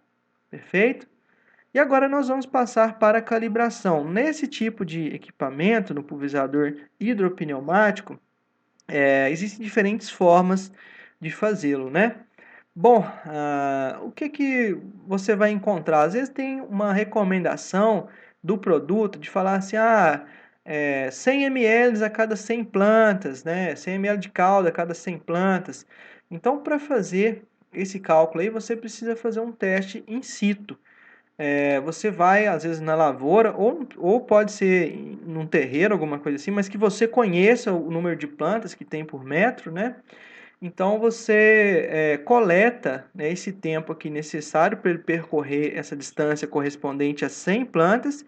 Perfeito? E agora nós vamos passar para a calibração. Nesse tipo de equipamento, no pulverizador hidropneumático, existem diferentes formas de fazê-lo, né? Bom, o que você vai encontrar? Às vezes tem uma recomendação do produto de falar assim, 100 ml a cada 100 plantas, né? 100 ml de calda a cada 100 plantas. Então, para fazer esse cálculo aí, você precisa fazer um teste in situ. Você vai, às vezes, na lavoura, ou pode ser num terreiro, alguma coisa assim, mas que você conheça o número de plantas que tem por metro, né? Então, você coleta, né, esse tempo aqui necessário para ele percorrer essa distância correspondente a 100 plantas,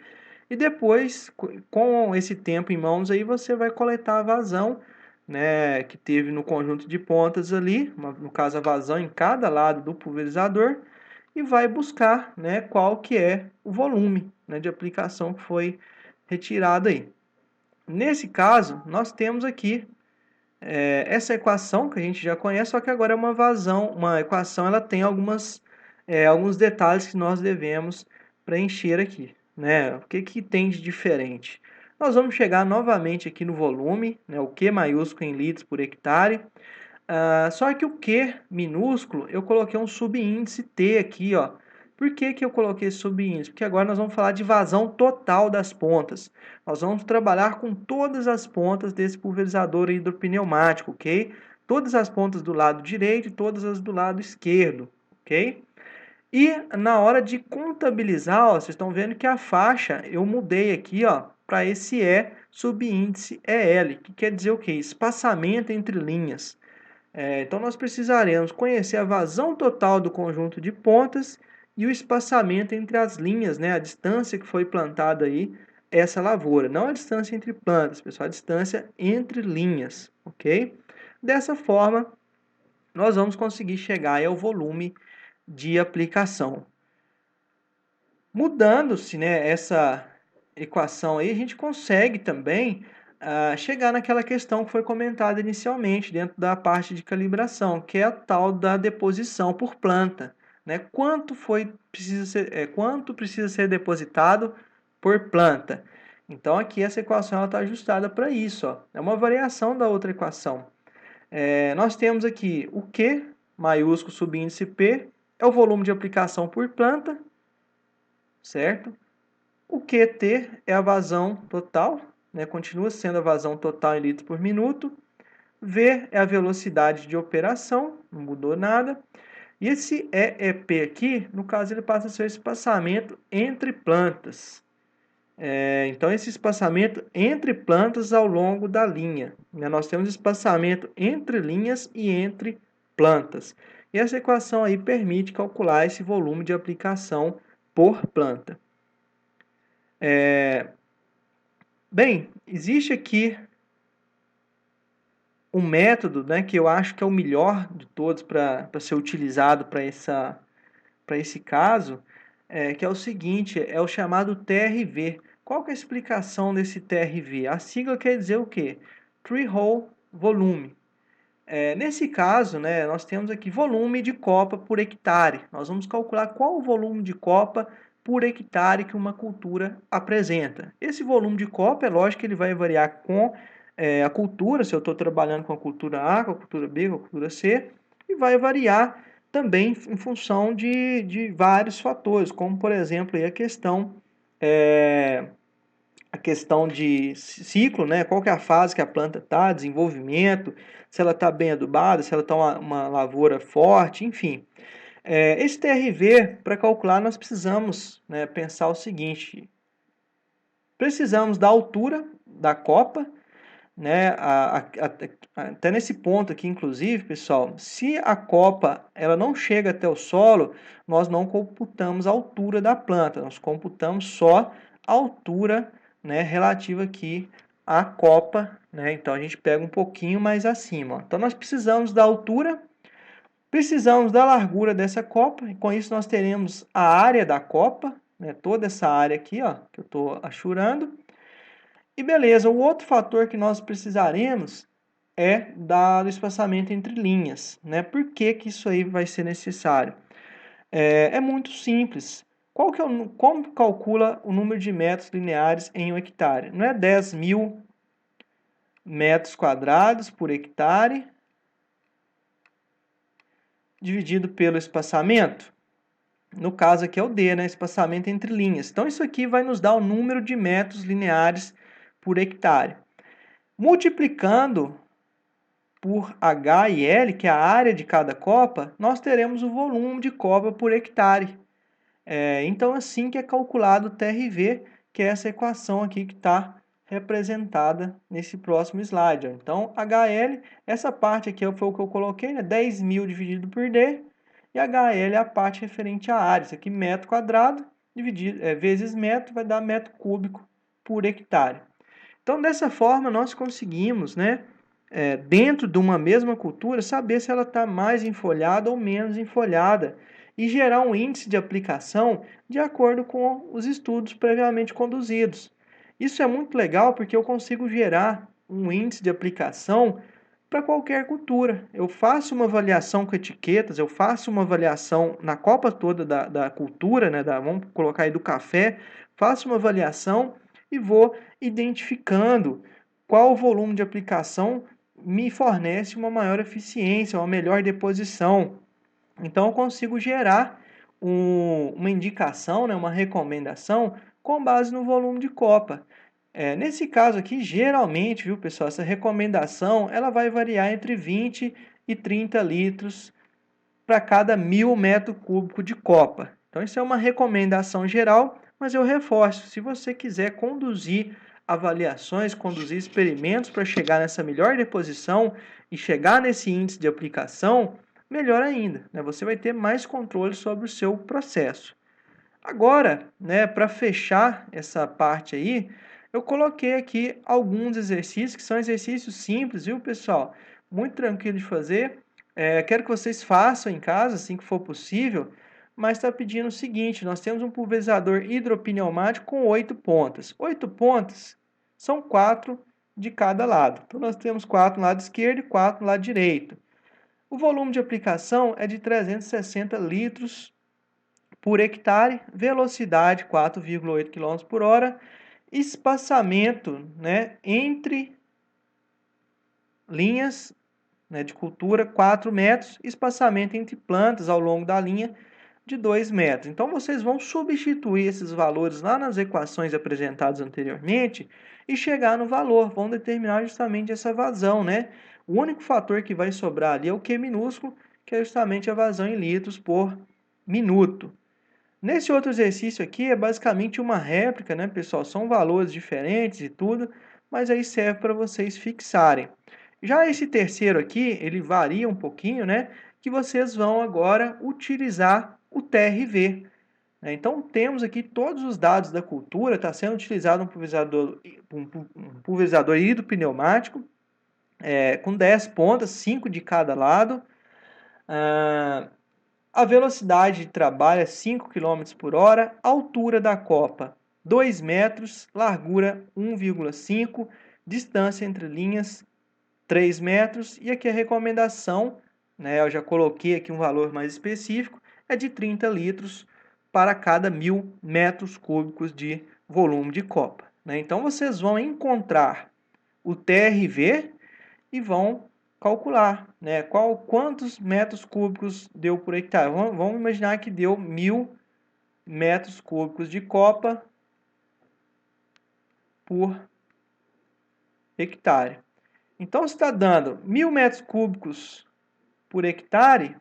e depois, com esse tempo em mãos, aí você vai coletar a vazão, né, que teve no conjunto de pontas ali, no caso a vazão em cada lado do pulverizador, e vai buscar, né, qual que é o volume, né, de aplicação que foi retirado aí. Nesse caso, nós temos aqui essa equação que a gente já conhece, só que agora é uma equação, ela tem alguns detalhes que nós devemos preencher aqui, né? O que tem de diferente? Nós vamos chegar novamente aqui no volume, né, o Q maiúsculo em litros por hectare. Só que o Q minúsculo, eu coloquei um subíndice T aqui, ó, Por que que eu coloquei esse subíndice? Porque agora nós vamos falar de vazão total das pontas. Nós vamos trabalhar com todas as pontas desse pulverizador hidropneumático, ok? Todas as pontas do lado direito e todas as do lado esquerdo, ok? E na hora de contabilizar, ó, vocês estão vendo que a faixa eu mudei aqui, ó, para esse E subíndice EL, que quer dizer o quê? Espaçamento entre linhas. Então nós precisaremos conhecer a vazão total do conjunto de pontas e o espaçamento entre as linhas, né? A distância que foi plantada aí, essa lavoura. Não a distância entre plantas, pessoal, a distância entre linhas, ok? Dessa forma, nós vamos conseguir chegar aí ao volume de aplicação. Mudando-se, né, essa equação aí, a gente consegue também chegar naquela questão que foi comentada inicialmente, dentro da parte de calibração, que é a tal da deposição por planta. Né? Quanto precisa ser depositado por planta? Então, aqui essa equação está ajustada para isso. Ó. É uma variação da outra equação. Nós temos aqui o Q, maiúsculo subíndice P, é o volume de aplicação por planta, certo? O QT é a vazão total, né? Continua sendo a vazão total em litros por minuto. V é a velocidade de operação, não mudou nada. E esse EEP aqui, no caso, ele passa a ser o espaçamento entre plantas. Então, esse espaçamento entre plantas ao longo da linha. Né? Nós temos espaçamento entre linhas e entre plantas. E essa equação aí permite calcular esse volume de aplicação por planta. Bem, existe aqui um método, né, que eu acho que é o melhor de todos para ser utilizado para esse caso, que é o seguinte, é o chamado TRV. Qual que é a explicação desse TRV? A sigla quer dizer o quê? Tree Hole Volume. Nesse caso, né, nós temos aqui volume de copa por hectare. Nós vamos calcular qual o volume de copa por hectare que uma cultura apresenta. Esse volume de copa, é lógico que ele vai variar com a cultura, se eu estou trabalhando com a cultura A, com a cultura B, com a cultura C, e vai variar também em função de vários fatores, como por exemplo aí a questão de ciclo, né? Qual que é a fase que a planta está, desenvolvimento, se ela está bem adubada, se ela está uma lavoura forte, enfim. Esse TRV, para calcular, nós precisamos, né, pensar o seguinte: precisamos da altura da copa, né? Até nesse ponto aqui, inclusive, pessoal, se a copa ela não chega até o solo, nós não computamos a altura da planta, nós computamos só a altura, né, relativa aqui à copa, né? Então a gente pega um pouquinho mais acima. Ó. Então nós precisamos da altura. Precisamos da largura dessa copa, e com isso nós teremos a área da copa, né, toda essa área aqui, ó, que eu estou achurando. E beleza, o outro fator que nós precisaremos é do espaçamento entre linhas. Né? Por que que isso aí vai ser necessário? É muito simples. Como calcula o número de metros lineares em um hectare? Não é 10.000 metros quadrados por hectare dividido pelo espaçamento? No caso aqui é o D, né? Espaçamento entre linhas. Então, isso aqui vai nos dar o número de metros lineares por hectare. Multiplicando por H e L, que é a área de cada copa, nós teremos o volume de copa por hectare. Então, assim que é calculado o TRV, que é essa equação aqui que está representada nesse próximo slide. Ó. Então, HL, essa parte aqui foi o que eu coloquei, né? 10.000 dividido por D, e HL é a parte referente à área. Isso aqui, metro quadrado, vezes metro, vai dar metro cúbico por hectare. Então, dessa forma, nós conseguimos, né, dentro de uma mesma cultura, saber se ela está mais enfolhada ou menos enfolhada e gerar um índice de aplicação de acordo com os estudos previamente conduzidos. Isso é muito legal porque eu consigo gerar um índice de aplicação para qualquer cultura. Eu faço uma avaliação com etiquetas, eu faço uma avaliação na copa toda da cultura, né, vamos colocar aí do café, faço uma avaliação e vou identificando qual o volume de aplicação me fornece uma maior eficiência, uma melhor deposição. Então, eu consigo gerar uma indicação, né, uma recomendação com base no volume de copa. Nesse caso aqui, geralmente, viu, pessoal, essa recomendação ela vai variar entre 20 e 30 litros para cada 1.000 metros cúbicos de copa. Então, isso é uma recomendação geral, mas eu reforço, se você quiser conduzir avaliações, conduzir experimentos para chegar nessa melhor deposição e chegar nesse índice de aplicação, melhor ainda, né? Você vai ter mais controle sobre o seu processo. Agora, né, para fechar essa parte aí, eu coloquei aqui alguns exercícios que são exercícios simples, viu, pessoal? Muito tranquilo de fazer. Quero que vocês façam em casa, assim que for possível, mas está pedindo o seguinte: nós temos um pulverizador hidropneumático com 8 pontas. 8 pontas são 4 de cada lado. Então, nós temos 4 no lado esquerdo e 4 no lado direito. O volume de aplicação é de 360 litros por hectare, velocidade 4,8 km por hora, espaçamento, né, entre linhas, né, de cultura 4 metros, espaçamento entre plantas ao longo da linha de 2 metros. Então, vocês vão substituir esses valores lá nas equações apresentadas anteriormente e chegar no valor, vão determinar justamente essa vazão, né? O único fator que vai sobrar ali é o Q minúsculo, que é justamente a vazão em litros por minuto. Nesse outro exercício aqui é basicamente uma réplica, né, pessoal? São valores diferentes e tudo, mas aí serve para vocês fixarem. Já esse terceiro aqui, ele varia um pouquinho, né? Que vocês vão agora utilizar o TRV. Né? Então, temos aqui todos os dados da cultura, está sendo utilizado um pulverizador hidropneumático, com 10 pontas, 5 de cada lado. A velocidade de trabalho é 5 km por hora, altura da copa 2 metros, largura 1,5, distância entre linhas 3 metros, e aqui a recomendação, né, eu já coloquei aqui um valor mais específico, é de 30 litros para cada 1.000 metros cúbicos de volume de copa. Né? Então vocês vão encontrar o TRV e vão calcular, né? Quantos metros cúbicos deu por hectare. Vamos imaginar que deu 1.000 metros cúbicos de copa por hectare. Então, se está dando 1.000 metros cúbicos por hectare,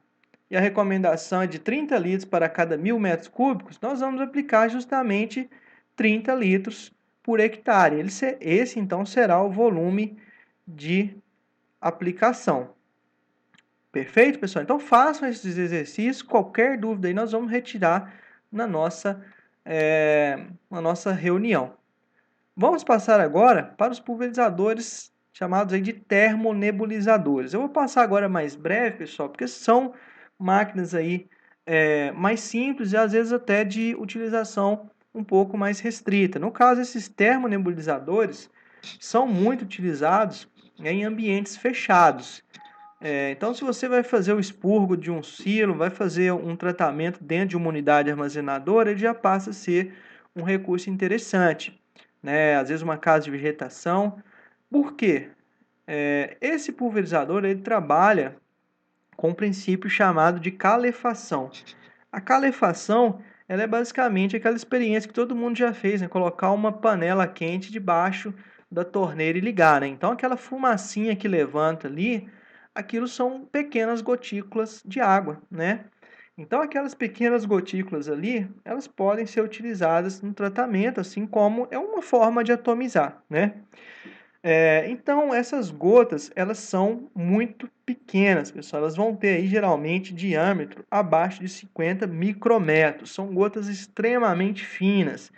e a recomendação é de 30 litros para cada 1.000 metros cúbicos, nós vamos aplicar justamente 30 litros por hectare. Esse então, será o volume de aplicação. Perfeito, pessoal? Então façam esses exercícios. Qualquer dúvida aí nós vamos retirar na nossa reunião. Vamos passar agora para os pulverizadores chamados aí de termonebulizadores. Eu vou passar agora mais breve, pessoal, porque são máquinas aí mais simples e às vezes até de utilização um pouco mais restrita. No caso, esses termonebulizadores são muito utilizados em ambientes fechados. Então, se você vai fazer o expurgo de um silo, vai fazer um tratamento dentro de uma unidade armazenadora, ele já passa a ser um recurso interessante. Né? Às vezes uma casa de vegetação. Por quê? Esse pulverizador ele trabalha com um princípio chamado de calefação. A calefação ela é basicamente aquela experiência que todo mundo já fez, né? Colocar uma panela quente debaixo da torneira e ligar. Né? Então, aquela fumacinha que levanta ali, aquilo são pequenas gotículas de água, né? Então, aquelas pequenas gotículas ali, elas podem ser utilizadas no tratamento, assim como é uma forma de atomizar, né? Então, essas gotas, elas são muito pequenas, pessoal. Elas vão ter aí, geralmente, diâmetro abaixo de 50 micrômetros. São gotas extremamente finas,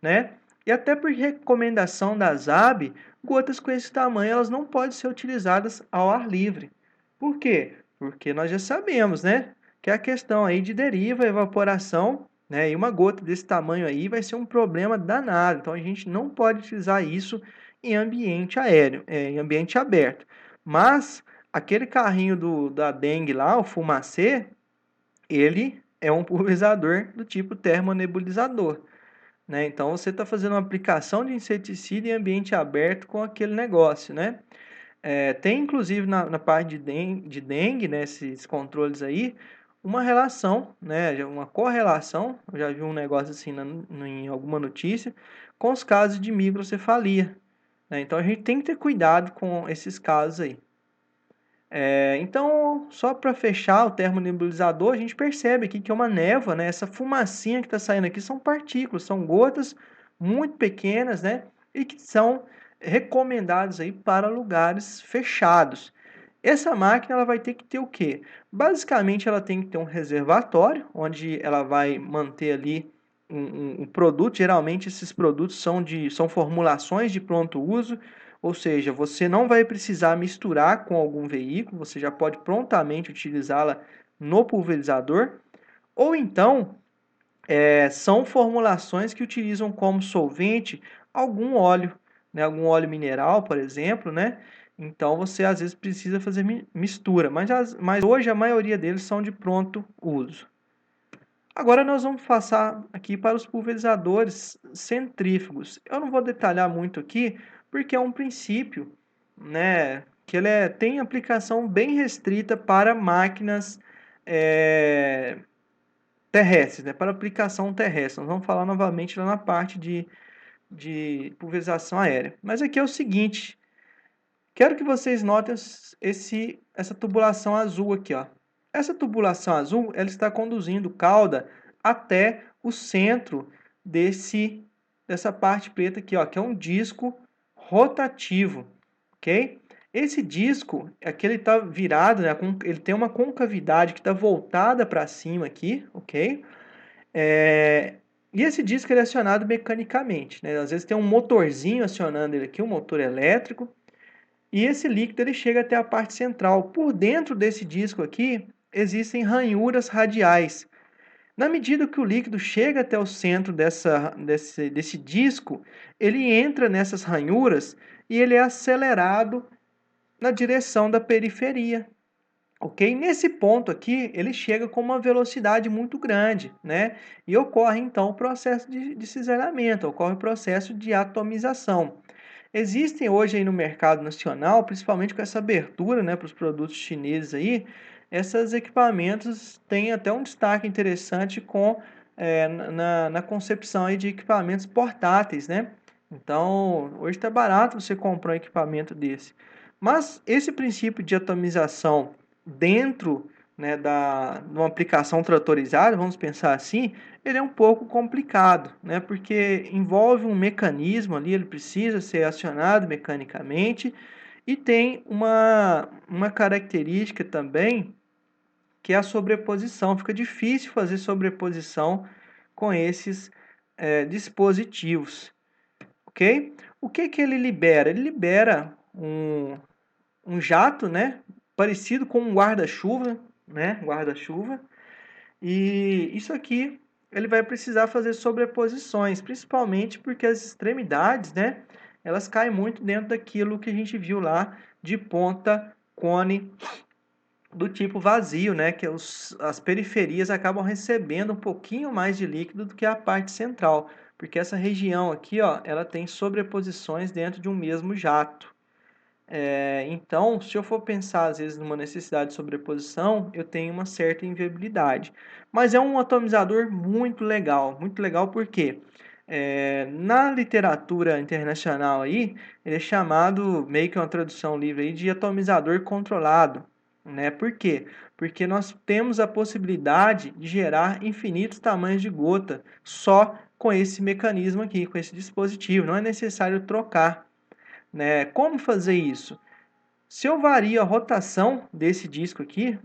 né? E até por recomendação da SAB, gotas com esse tamanho, elas não podem ser utilizadas ao ar livre. Por quê? Porque nós já sabemos, né? Que a questão aí de deriva, evaporação, né? E uma gota desse tamanho aí vai ser um problema danado. Então, a gente não pode utilizar isso em ambiente aéreo, em ambiente aberto. Mas aquele carrinho da dengue lá, o fumacê, ele é um pulverizador do tipo termonebulizador. Né? Então você está fazendo uma aplicação de inseticida em ambiente aberto com aquele negócio. Né? Tem inclusive na parte de dengue, né, esses controles aí, uma relação, né, uma correlação, eu já vi um negócio assim em alguma notícia, com os casos de microcefalia, né? Então a gente tem que ter cuidado com esses casos aí. Então, só para fechar o termonebulizador, a gente percebe aqui que é uma névoa, né? Essa fumacinha que está saindo aqui são partículas, são gotas muito pequenas, né? E que são recomendadas aí para lugares fechados. Essa máquina ela vai ter que ter o quê? Basicamente, ela tem que ter um reservatório, onde ela vai manter ali um produto. Geralmente, esses produtos são formulações de pronto uso, ou seja, você não vai precisar misturar com algum veículo, você já pode prontamente utilizá-la no pulverizador. Ou então, são formulações que utilizam como solvente algum óleo, né? Algum óleo mineral, por exemplo, né? Então você às vezes precisa fazer mistura, mas hoje a maioria deles são de pronto uso. Agora nós vamos passar aqui para os pulverizadores centrífugos. Eu não vou detalhar muito aqui, porque é um princípio, né, que tem aplicação bem restrita para máquinas é, terrestres, né, para aplicação terrestre. Nós vamos falar novamente lá na parte de pulverização aérea. Mas aqui é o seguinte, quero que vocês notem essa tubulação azul aqui, ó. Essa tubulação azul, ela está conduzindo cauda até o centro dessa parte preta aqui, ó, que é um disco rotativo, ok? Esse disco, aqui ele está virado, né, ele tem uma concavidade que está voltada para cima aqui, ok? E esse disco ele é acionado mecanicamente, né? Às vezes tem um motorzinho acionando ele aqui, um motor elétrico, e esse líquido ele chega até a parte central. Por dentro desse disco aqui, existem ranhuras radiais. Na medida que o líquido chega até o centro desse disco, ele entra nessas ranhuras e ele é acelerado na direção da periferia. Ok? Nesse ponto aqui, ele chega com uma velocidade muito grande, né? E ocorre então o processo de cisalhamento, ocorre o processo de atomização. Existem hoje aí no mercado nacional, principalmente com essa abertura, né, para os produtos chineses aí, esses equipamentos têm até um destaque interessante na concepção aí de equipamentos portáteis, né? Então, hoje está barato você comprar um equipamento desse. Mas esse princípio de atomização dentro, né, de uma aplicação tratorizada, vamos pensar assim, ele é um pouco complicado, né? Porque envolve um mecanismo ali, ele precisa ser acionado mecanicamente e tem uma característica também que é a sobreposição. Fica difícil fazer sobreposição com esses dispositivos, ok? O que que ele libera? Ele libera um jato, né? Parecido com um guarda-chuva, né? Guarda-chuva. E isso aqui ele vai precisar fazer sobreposições, principalmente porque as extremidades, né, elas caem muito dentro daquilo que a gente viu lá de ponta cone do tipo vazio, né, que as periferias acabam recebendo um pouquinho mais de líquido do que a parte central, porque essa região aqui, ó, ela tem sobreposições dentro de um mesmo jato. Então, se eu for pensar, às vezes, numa necessidade de sobreposição, eu tenho uma certa inviabilidade. Mas é um atomizador muito legal porque na literatura internacional aí, ele é chamado, meio que uma tradução livre aí, de atomizador controlado. Né? Por quê? Porque nós temos a possibilidade de gerar infinitos tamanhos de gota só com esse mecanismo aqui, com esse dispositivo. Não é necessário trocar, né? Como fazer isso? Se eu vario a rotação desse disco aqui,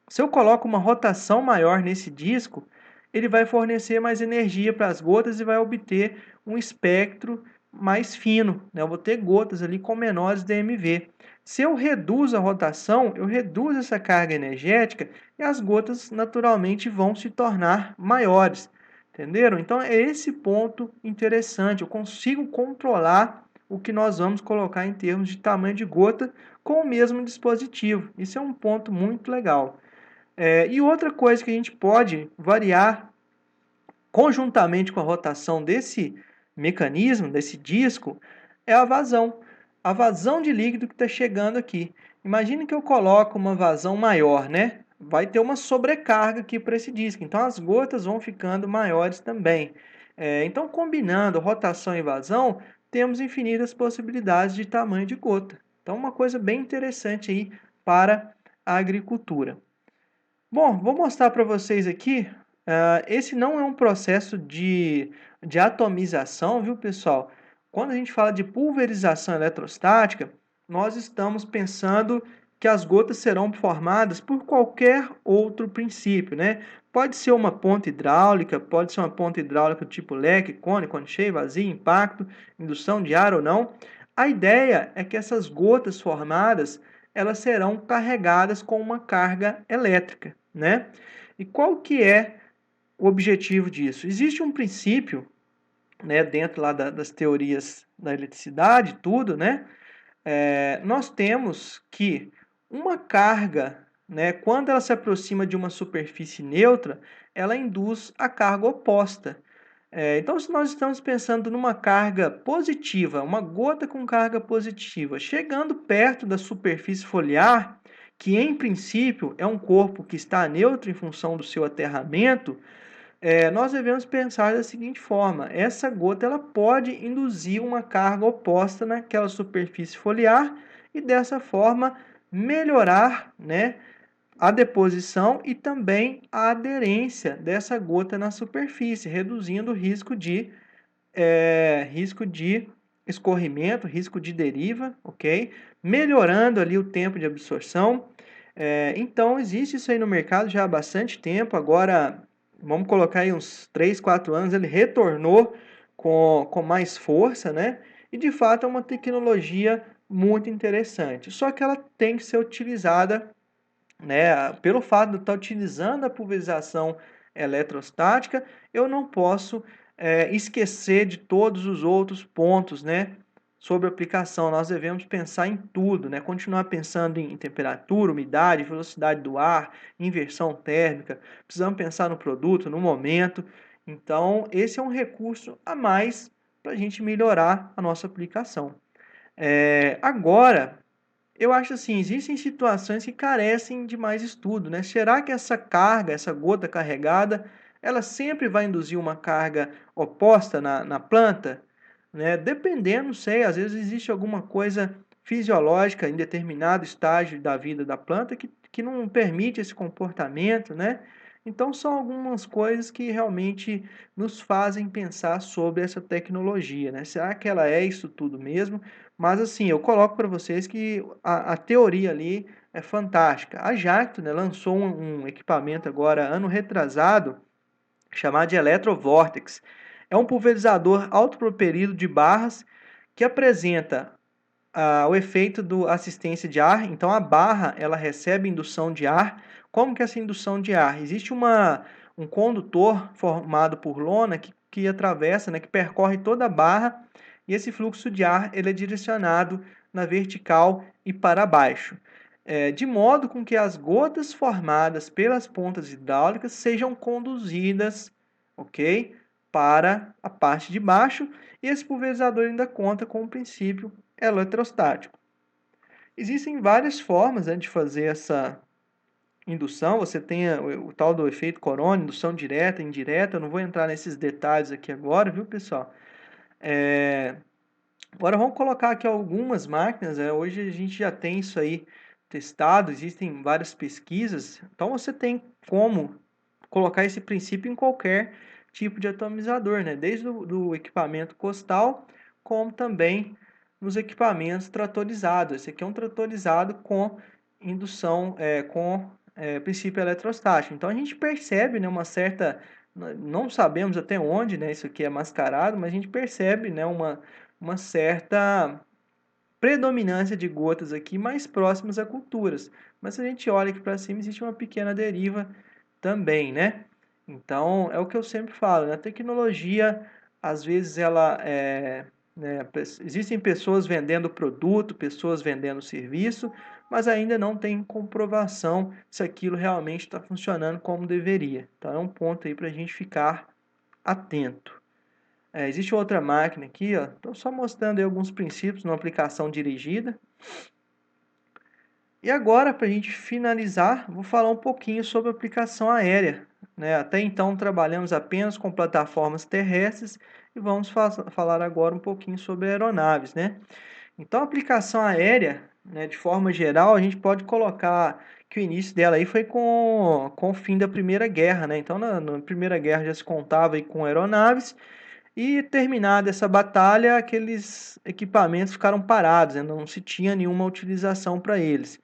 se eu coloco uma rotação maior nesse disco, ele vai fornecer mais energia para as gotas e vai obter um espectro mais fino, né? Eu vou ter gotas ali com menores DMV. Se eu reduzo a rotação, eu reduzo essa carga energética e as gotas naturalmente vão se tornar maiores. Entenderam? Então é esse ponto interessante. Eu consigo controlar o que nós vamos colocar em termos de tamanho de gota com o mesmo dispositivo. Isso é um ponto muito legal. E outra coisa que a gente pode variar conjuntamente com a rotação desse mecanismo, desse disco, é a vazão. A vazão de líquido que está chegando aqui. Imagine que eu coloco uma vazão maior, né? vai ter uma sobrecarga aqui para esse disco. Então as gotas vão ficando maiores também. Então, combinando rotação e vazão, temos infinitas possibilidades de tamanho de gota. Então, uma coisa bem interessante aí para a agricultura. Bom, vou mostrar para vocês aqui. Esse não é um processo de atomização, viu, pessoal? Quando a gente fala de pulverização eletrostática, nós estamos pensando que as gotas serão formadas por qualquer outro princípio, né? Pode ser uma ponta hidráulica, pode ser uma ponta hidráulica do tipo leque, cone, cone cheio, vazio, impacto, indução de ar ou não. A ideia é que essas gotas formadas, elas serão carregadas com uma carga elétrica, né? E qual que é o objetivo disso? Existe um princípio, né, dentro lá das teorias da eletricidade, tudo, né? Nós temos que uma carga, né, quando ela se aproxima de uma superfície neutra, ela induz a carga oposta. Então, se nós estamos pensando numa carga positiva, uma gota com carga positiva, chegando perto da superfície foliar, que em princípio é um corpo que está neutro em função do seu aterramento, nós devemos pensar da seguinte forma: essa gota ela pode induzir uma carga oposta naquela superfície foliar e dessa forma melhorar, né, a deposição e também a aderência dessa gota na superfície, reduzindo o risco de escorrimento, risco de deriva, ok? Melhorando ali o tempo de absorção. Então, existe isso aí no mercado já há bastante tempo. Agora, vamos colocar aí uns 3, 4 anos, ele retornou com mais força, né? E de fato é uma tecnologia muito interessante. Só que ela tem que ser utilizada, né? Pelo fato de estar utilizando a pulverização eletrostática, eu não posso esquecer de todos os outros pontos, né? Sobre a aplicação, nós devemos pensar em tudo, né? Continuar pensando em temperatura, umidade, velocidade do ar, inversão térmica. Precisamos pensar no produto, no momento. Então, esse é um recurso a mais para a gente melhorar a nossa aplicação. Agora, eu acho assim, existem situações que carecem de mais estudo, né? Será que essa carga, essa gota carregada, ela sempre vai induzir uma carga oposta na planta? Né? Dependendo, não sei, às vezes existe alguma coisa fisiológica em determinado estágio da vida da planta que não permite esse comportamento, né? Então, são algumas coisas que realmente nos fazem pensar sobre essa tecnologia, né? Será que ela é isso tudo mesmo? Mas, assim, eu coloco para vocês que a teoria ali é fantástica. A Jacto, né, lançou um equipamento agora, ano retrasado, chamado de Electrovortex. É um pulverizador autopropelido de barras que apresenta o efeito do assistência de ar. Então a barra ela recebe indução de ar. Como que é essa indução de ar? Existe um condutor formado por lona que atravessa, né, que percorre toda a barra e esse fluxo de ar ele é direcionado na vertical e para baixo. De modo com que as gotas formadas pelas pontas hidráulicas sejam conduzidas, ok, para a parte de baixo, e esse pulverizador ainda conta com o princípio eletrostático. Existem várias formas, né, de fazer essa indução. Você tem o tal do efeito Corona, indução direta, indireta. Eu não vou entrar nesses detalhes aqui agora, viu, pessoal? Agora vamos colocar aqui algumas máquinas. Hoje a gente já tem isso aí testado, existem várias pesquisas. Então você tem como colocar esse princípio em qualquer tipo de atomizador, né? Desde do equipamento costal, como também nos equipamentos tratorizados. Esse aqui é um tratorizado com indução, princípio eletrostático. Então a gente percebe, né, uma certa, não sabemos até onde, né, isso aqui é mascarado, mas a gente percebe, né, uma certa predominância de gotas aqui mais próximas a culturas. Mas se a gente olha aqui para cima, existe uma pequena deriva também, né? Então, é o que eu sempre falo, né? A tecnologia, às vezes, né, existem pessoas vendendo produto, pessoas vendendo serviço, mas ainda não tem comprovação se aquilo realmente está funcionando como deveria. Então, é um ponto aí para a gente ficar atento. Existe outra máquina aqui, ó. Estou só mostrando aí alguns princípios numa aplicação dirigida. E agora, para a gente finalizar, vou falar um pouquinho sobre aplicação aérea, né? Até então trabalhamos apenas com plataformas terrestres e vamos falar agora um pouquinho sobre aeronaves, né? Então, a aplicação aérea, né, de forma geral, a gente pode colocar que o início dela aí foi com o fim da Primeira Guerra, né? Então, na Primeira Guerra já se contava aí com aeronaves e terminada essa batalha, aqueles equipamentos ficaram parados, né? Não se tinha nenhuma utilização para eles.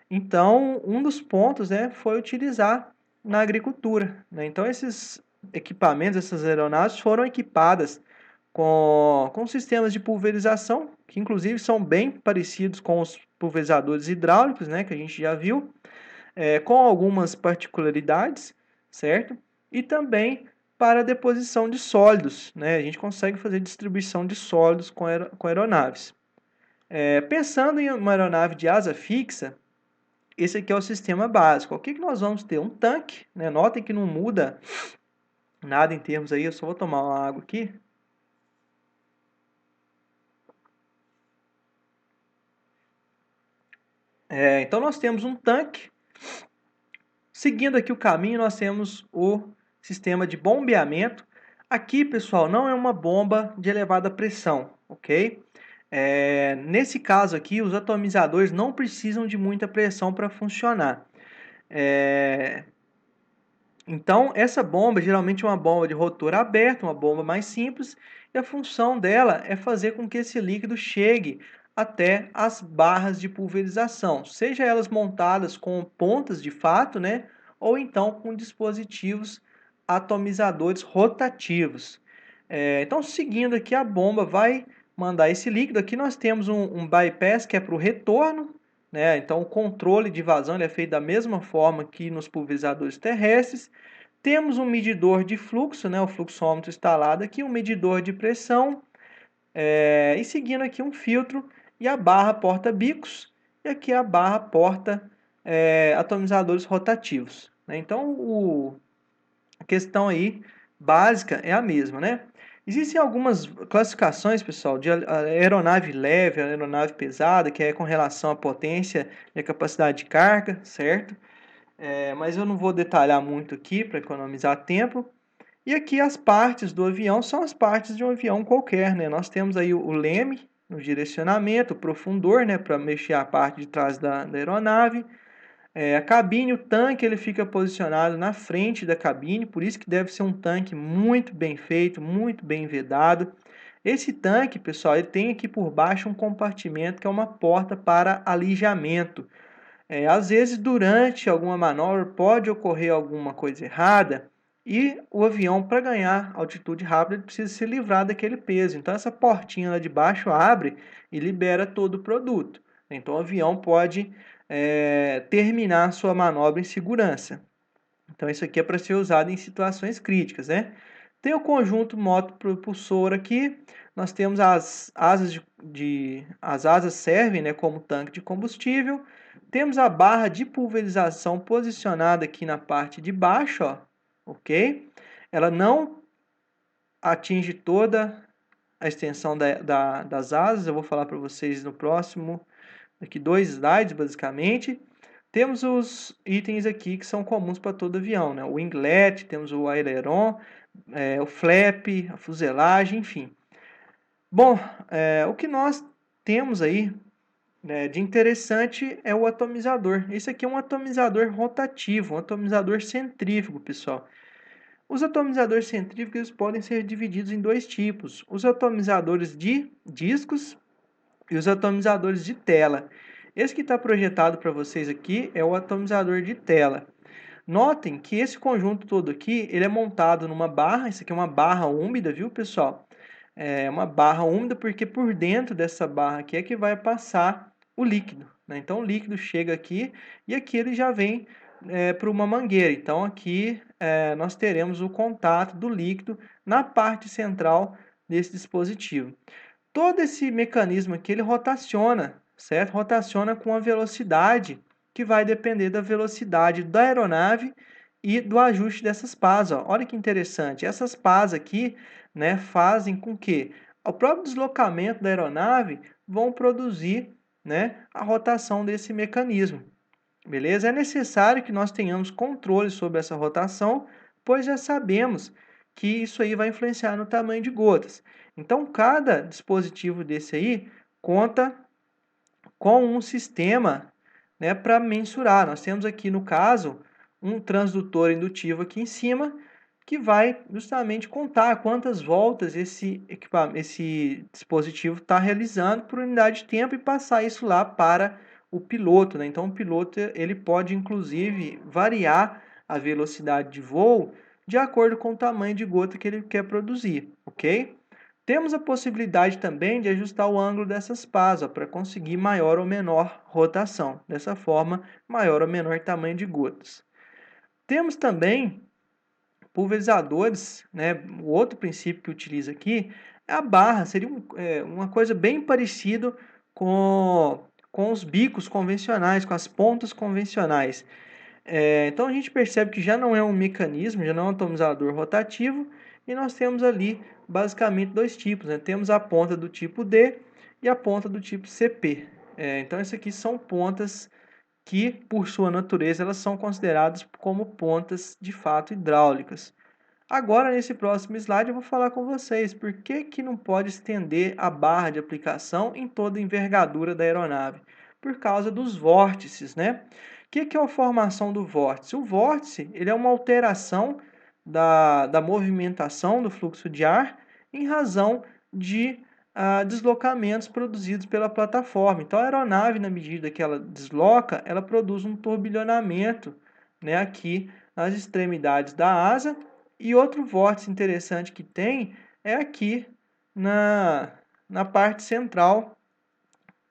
Então, um dos pontos, né, foi utilizar na agricultura, né? Então, esses equipamentos, essas aeronaves foram equipadas com sistemas de pulverização, que inclusive são bem parecidos com os pulverizadores hidráulicos, né, que a gente já viu, com algumas particularidades, certo? E também para a deposição de sólidos, né? A gente consegue fazer distribuição de sólidos com aeronaves. Pensando em uma aeronave de asa fixa, esse aqui é o sistema básico. O que nós vamos ter? Um tanque, né? Notem que não muda nada em termos aí, eu só vou tomar uma água aqui. Então nós temos um tanque. Seguindo aqui o caminho, nós temos o sistema de bombeamento. Aqui, pessoal, não é uma bomba de elevada pressão, ok? Nesse caso aqui, os atomizadores não precisam de muita pressão para funcionar. Então, essa bomba geralmente é uma bomba de rotor aberto, uma bomba mais simples, e a função dela é fazer com que esse líquido chegue até as barras de pulverização, seja elas montadas com pontas de fato, né, ou então com dispositivos atomizadores rotativos. Então, seguindo aqui, a bomba vai mandar esse líquido. Aqui nós temos um bypass que é para o retorno, né? Então, o controle de vazão ele é feito da mesma forma que nos pulverizadores terrestres. Temos um medidor de fluxo, né? O fluxômetro instalado aqui, um medidor de pressão, e seguindo aqui um filtro e a barra porta-bicos, e aqui a barra porta atomizadores rotativos, né? Então, a questão aí básica é a mesma, né? Existem algumas classificações, pessoal, de aeronave leve, aeronave pesada, que é com relação à potência e à capacidade de carga, certo? Mas eu não vou detalhar muito aqui para economizar tempo. E aqui as partes do avião são as partes de um avião qualquer, né? Nós temos aí o leme, no direcionamento, o profundor, né, para mexer a parte de trás da aeronave. A cabine, o tanque, ele fica posicionado na frente da cabine, por isso que deve ser um tanque muito bem feito, muito bem vedado. Esse tanque, pessoal, ele tem aqui por baixo um compartimento que é uma porta para alijamento. Às vezes, durante alguma manobra, pode ocorrer alguma coisa errada e o avião, para ganhar altitude rápida, ele precisa se livrar daquele peso. Então, essa portinha lá de baixo abre e libera todo o produto. Então, o avião pode terminar sua manobra em segurança. Então, isso aqui é para ser usado em situações críticas, né? Tem o conjunto motopropulsor aqui. Nós temos as asas as asas servem, né, como tanque de combustível. Temos a barra de pulverização posicionada aqui na parte de baixo, ó, ok? Ela não atinge toda a extensão das asas. Eu vou falar para vocês no próximo, daqui 2 slides, basicamente. Temos os itens aqui que são comuns para todo avião, né? O winglet, temos o aileron, o flap, a fuselagem, enfim. Bom, o que nós temos aí, né, de interessante é o atomizador. Esse aqui é um atomizador rotativo, um atomizador centrífugo, pessoal. Os atomizadores centrífugos podem ser divididos em dois tipos: os atomizadores de discos e os atomizadores de tela. Esse que está projetado para vocês aqui é o atomizador de tela. Notem que esse conjunto todo aqui, ele é montado numa barra. Isso aqui é uma barra úmida, viu, pessoal? É uma barra úmida porque por dentro dessa barra aqui é que vai passar o líquido, né? Então o líquido chega aqui e aqui ele já vem para uma mangueira. Então aqui nós teremos o contato do líquido na parte central desse dispositivo. Todo esse mecanismo aqui ele rotaciona, certo? Rotaciona com a velocidade que vai depender da velocidade da aeronave e do ajuste dessas pás, ó. Olha que interessante. Essas pás aqui, né, fazem com que o próprio deslocamento da aeronave vão produzir, né, a rotação desse mecanismo. Beleza? É necessário que nós tenhamos controle sobre essa rotação, pois já sabemos que isso aí vai influenciar no tamanho de gotas. Então, cada dispositivo desse aí conta com um sistema, né, para mensurar. Nós temos aqui, no caso, um transdutor indutivo aqui em cima, que vai justamente contar quantas voltas esse dispositivo está realizando por unidade de tempo e passar isso lá para o piloto, né? Então, o piloto ele pode, inclusive, variar a velocidade de voo de acordo com o tamanho de gota que ele quer produzir, ok? Temos a possibilidade também de ajustar o ângulo dessas pás para conseguir maior ou menor rotação. Dessa forma, maior ou menor tamanho de gotas. Temos também pulverizadores, né? O outro princípio que utiliza aqui é a barra. Seria uma coisa bem parecida com os bicos convencionais, com as pontas convencionais. Então a gente percebe que já não é um mecanismo, já não é um atomizador rotativo, e nós temos ali basicamente dois tipos, né? Temos a ponta do tipo D e a ponta do tipo CP. Então essas aqui são pontas que, por sua natureza, elas são consideradas como pontas de fato hidráulicas. Agora, nesse próximo slide, eu vou falar com vocês por que não pode estender a barra de aplicação em toda a envergadura da aeronave. Por causa dos vórtices, né? O que é a formação do vórtice? O vórtice ele é uma alteração da movimentação do fluxo de ar em razão de deslocamentos produzidos pela plataforma. Então, a aeronave, na medida que ela desloca, ela produz um turbilhonamento, né, aqui nas extremidades da asa. E outro vórtice interessante que tem é aqui na parte central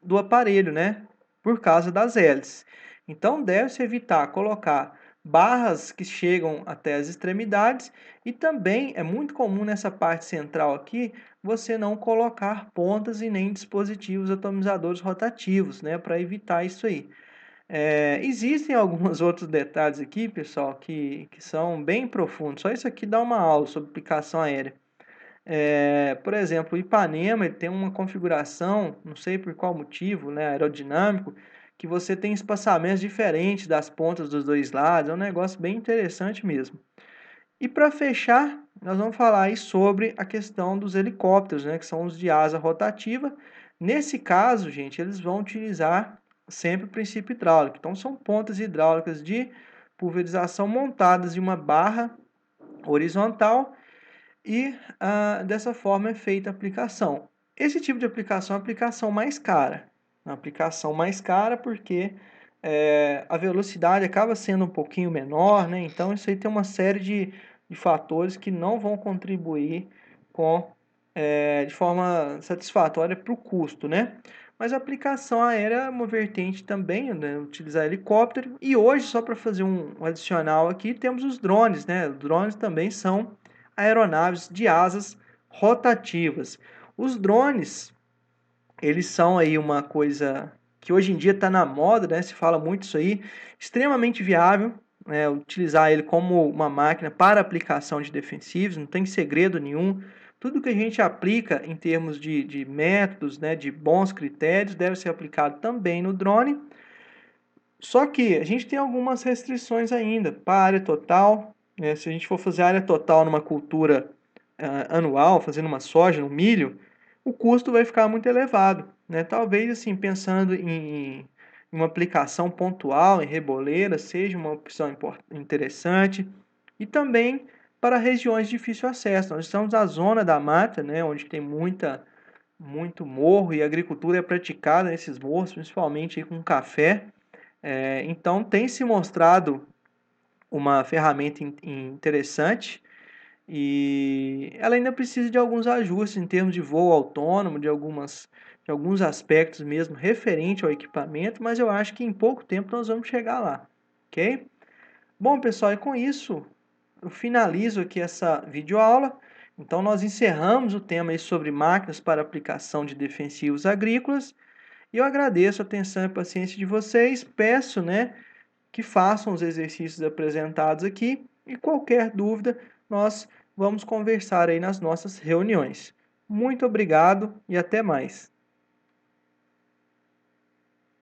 do aparelho, né? Por causa das hélices. Então, deve-se evitar colocar barras que chegam até as extremidades e também é muito comum nessa parte central aqui você não colocar pontas e nem dispositivos atomizadores rotativos, né? Para evitar isso aí. Existem alguns outros detalhes aqui, pessoal, que são bem profundos. Só isso aqui dá uma aula sobre aplicação aérea. Por exemplo, o Ipanema ele tem uma configuração, não sei por qual motivo, né, aerodinâmico, que você tem espaçamentos diferentes das pontas dos dois lados. É um negócio bem interessante mesmo. E para fechar, nós vamos falar aí sobre a questão dos helicópteros, né, que são os de asa rotativa. Nesse caso, gente, eles vão utilizar sempre o princípio hidráulico. Então, são pontas hidráulicas de pulverização montadas em uma barra horizontal e dessa forma é feita a aplicação. Esse tipo de aplicação é a aplicação mais cara. Uma aplicação mais cara porque a velocidade acaba sendo um pouquinho menor, né? Então isso aí tem uma série de fatores que não vão contribuir de forma satisfatória para o custo, né? Mas a aplicação aérea é uma vertente também, né? Utilizar helicóptero. E hoje, só para fazer um adicional aqui, temos os drones, né? Os drones também são aeronaves de asas rotativas. Os drones, eles são aí uma coisa que hoje em dia está na moda, né? Se fala muito isso aí, extremamente viável, né? Utilizar ele como uma máquina para aplicação de defensivos, não tem segredo nenhum. Tudo que a gente aplica em termos de métodos, né, de bons critérios, deve ser aplicado também no drone. Só que a gente tem algumas restrições ainda para a área total, né? Se a gente for fazer área total numa cultura anual, fazendo uma soja, um milho, o custo vai ficar muito elevado, né? Talvez, assim, pensando em uma aplicação pontual, em reboleira, seja uma opção interessante. E também para regiões de difícil acesso. Nós estamos na zona da mata, né? Onde tem muito morro e a agricultura é praticada nesses morros, principalmente aí com café. Então, tem se mostrado uma ferramenta interessante e ela ainda precisa de alguns ajustes em termos de voo autônomo, de alguns aspectos mesmo referente ao equipamento, mas eu acho que em pouco tempo nós vamos chegar lá, ok? Bom, pessoal, e com isso eu finalizo aqui essa videoaula. Então, nós encerramos o tema aí sobre máquinas para aplicação de defensivos agrícolas e eu agradeço a atenção e a paciência de vocês. Peço, né, que façam os exercícios apresentados aqui e qualquer dúvida nós vamos conversar aí nas nossas reuniões. Muito obrigado e até mais.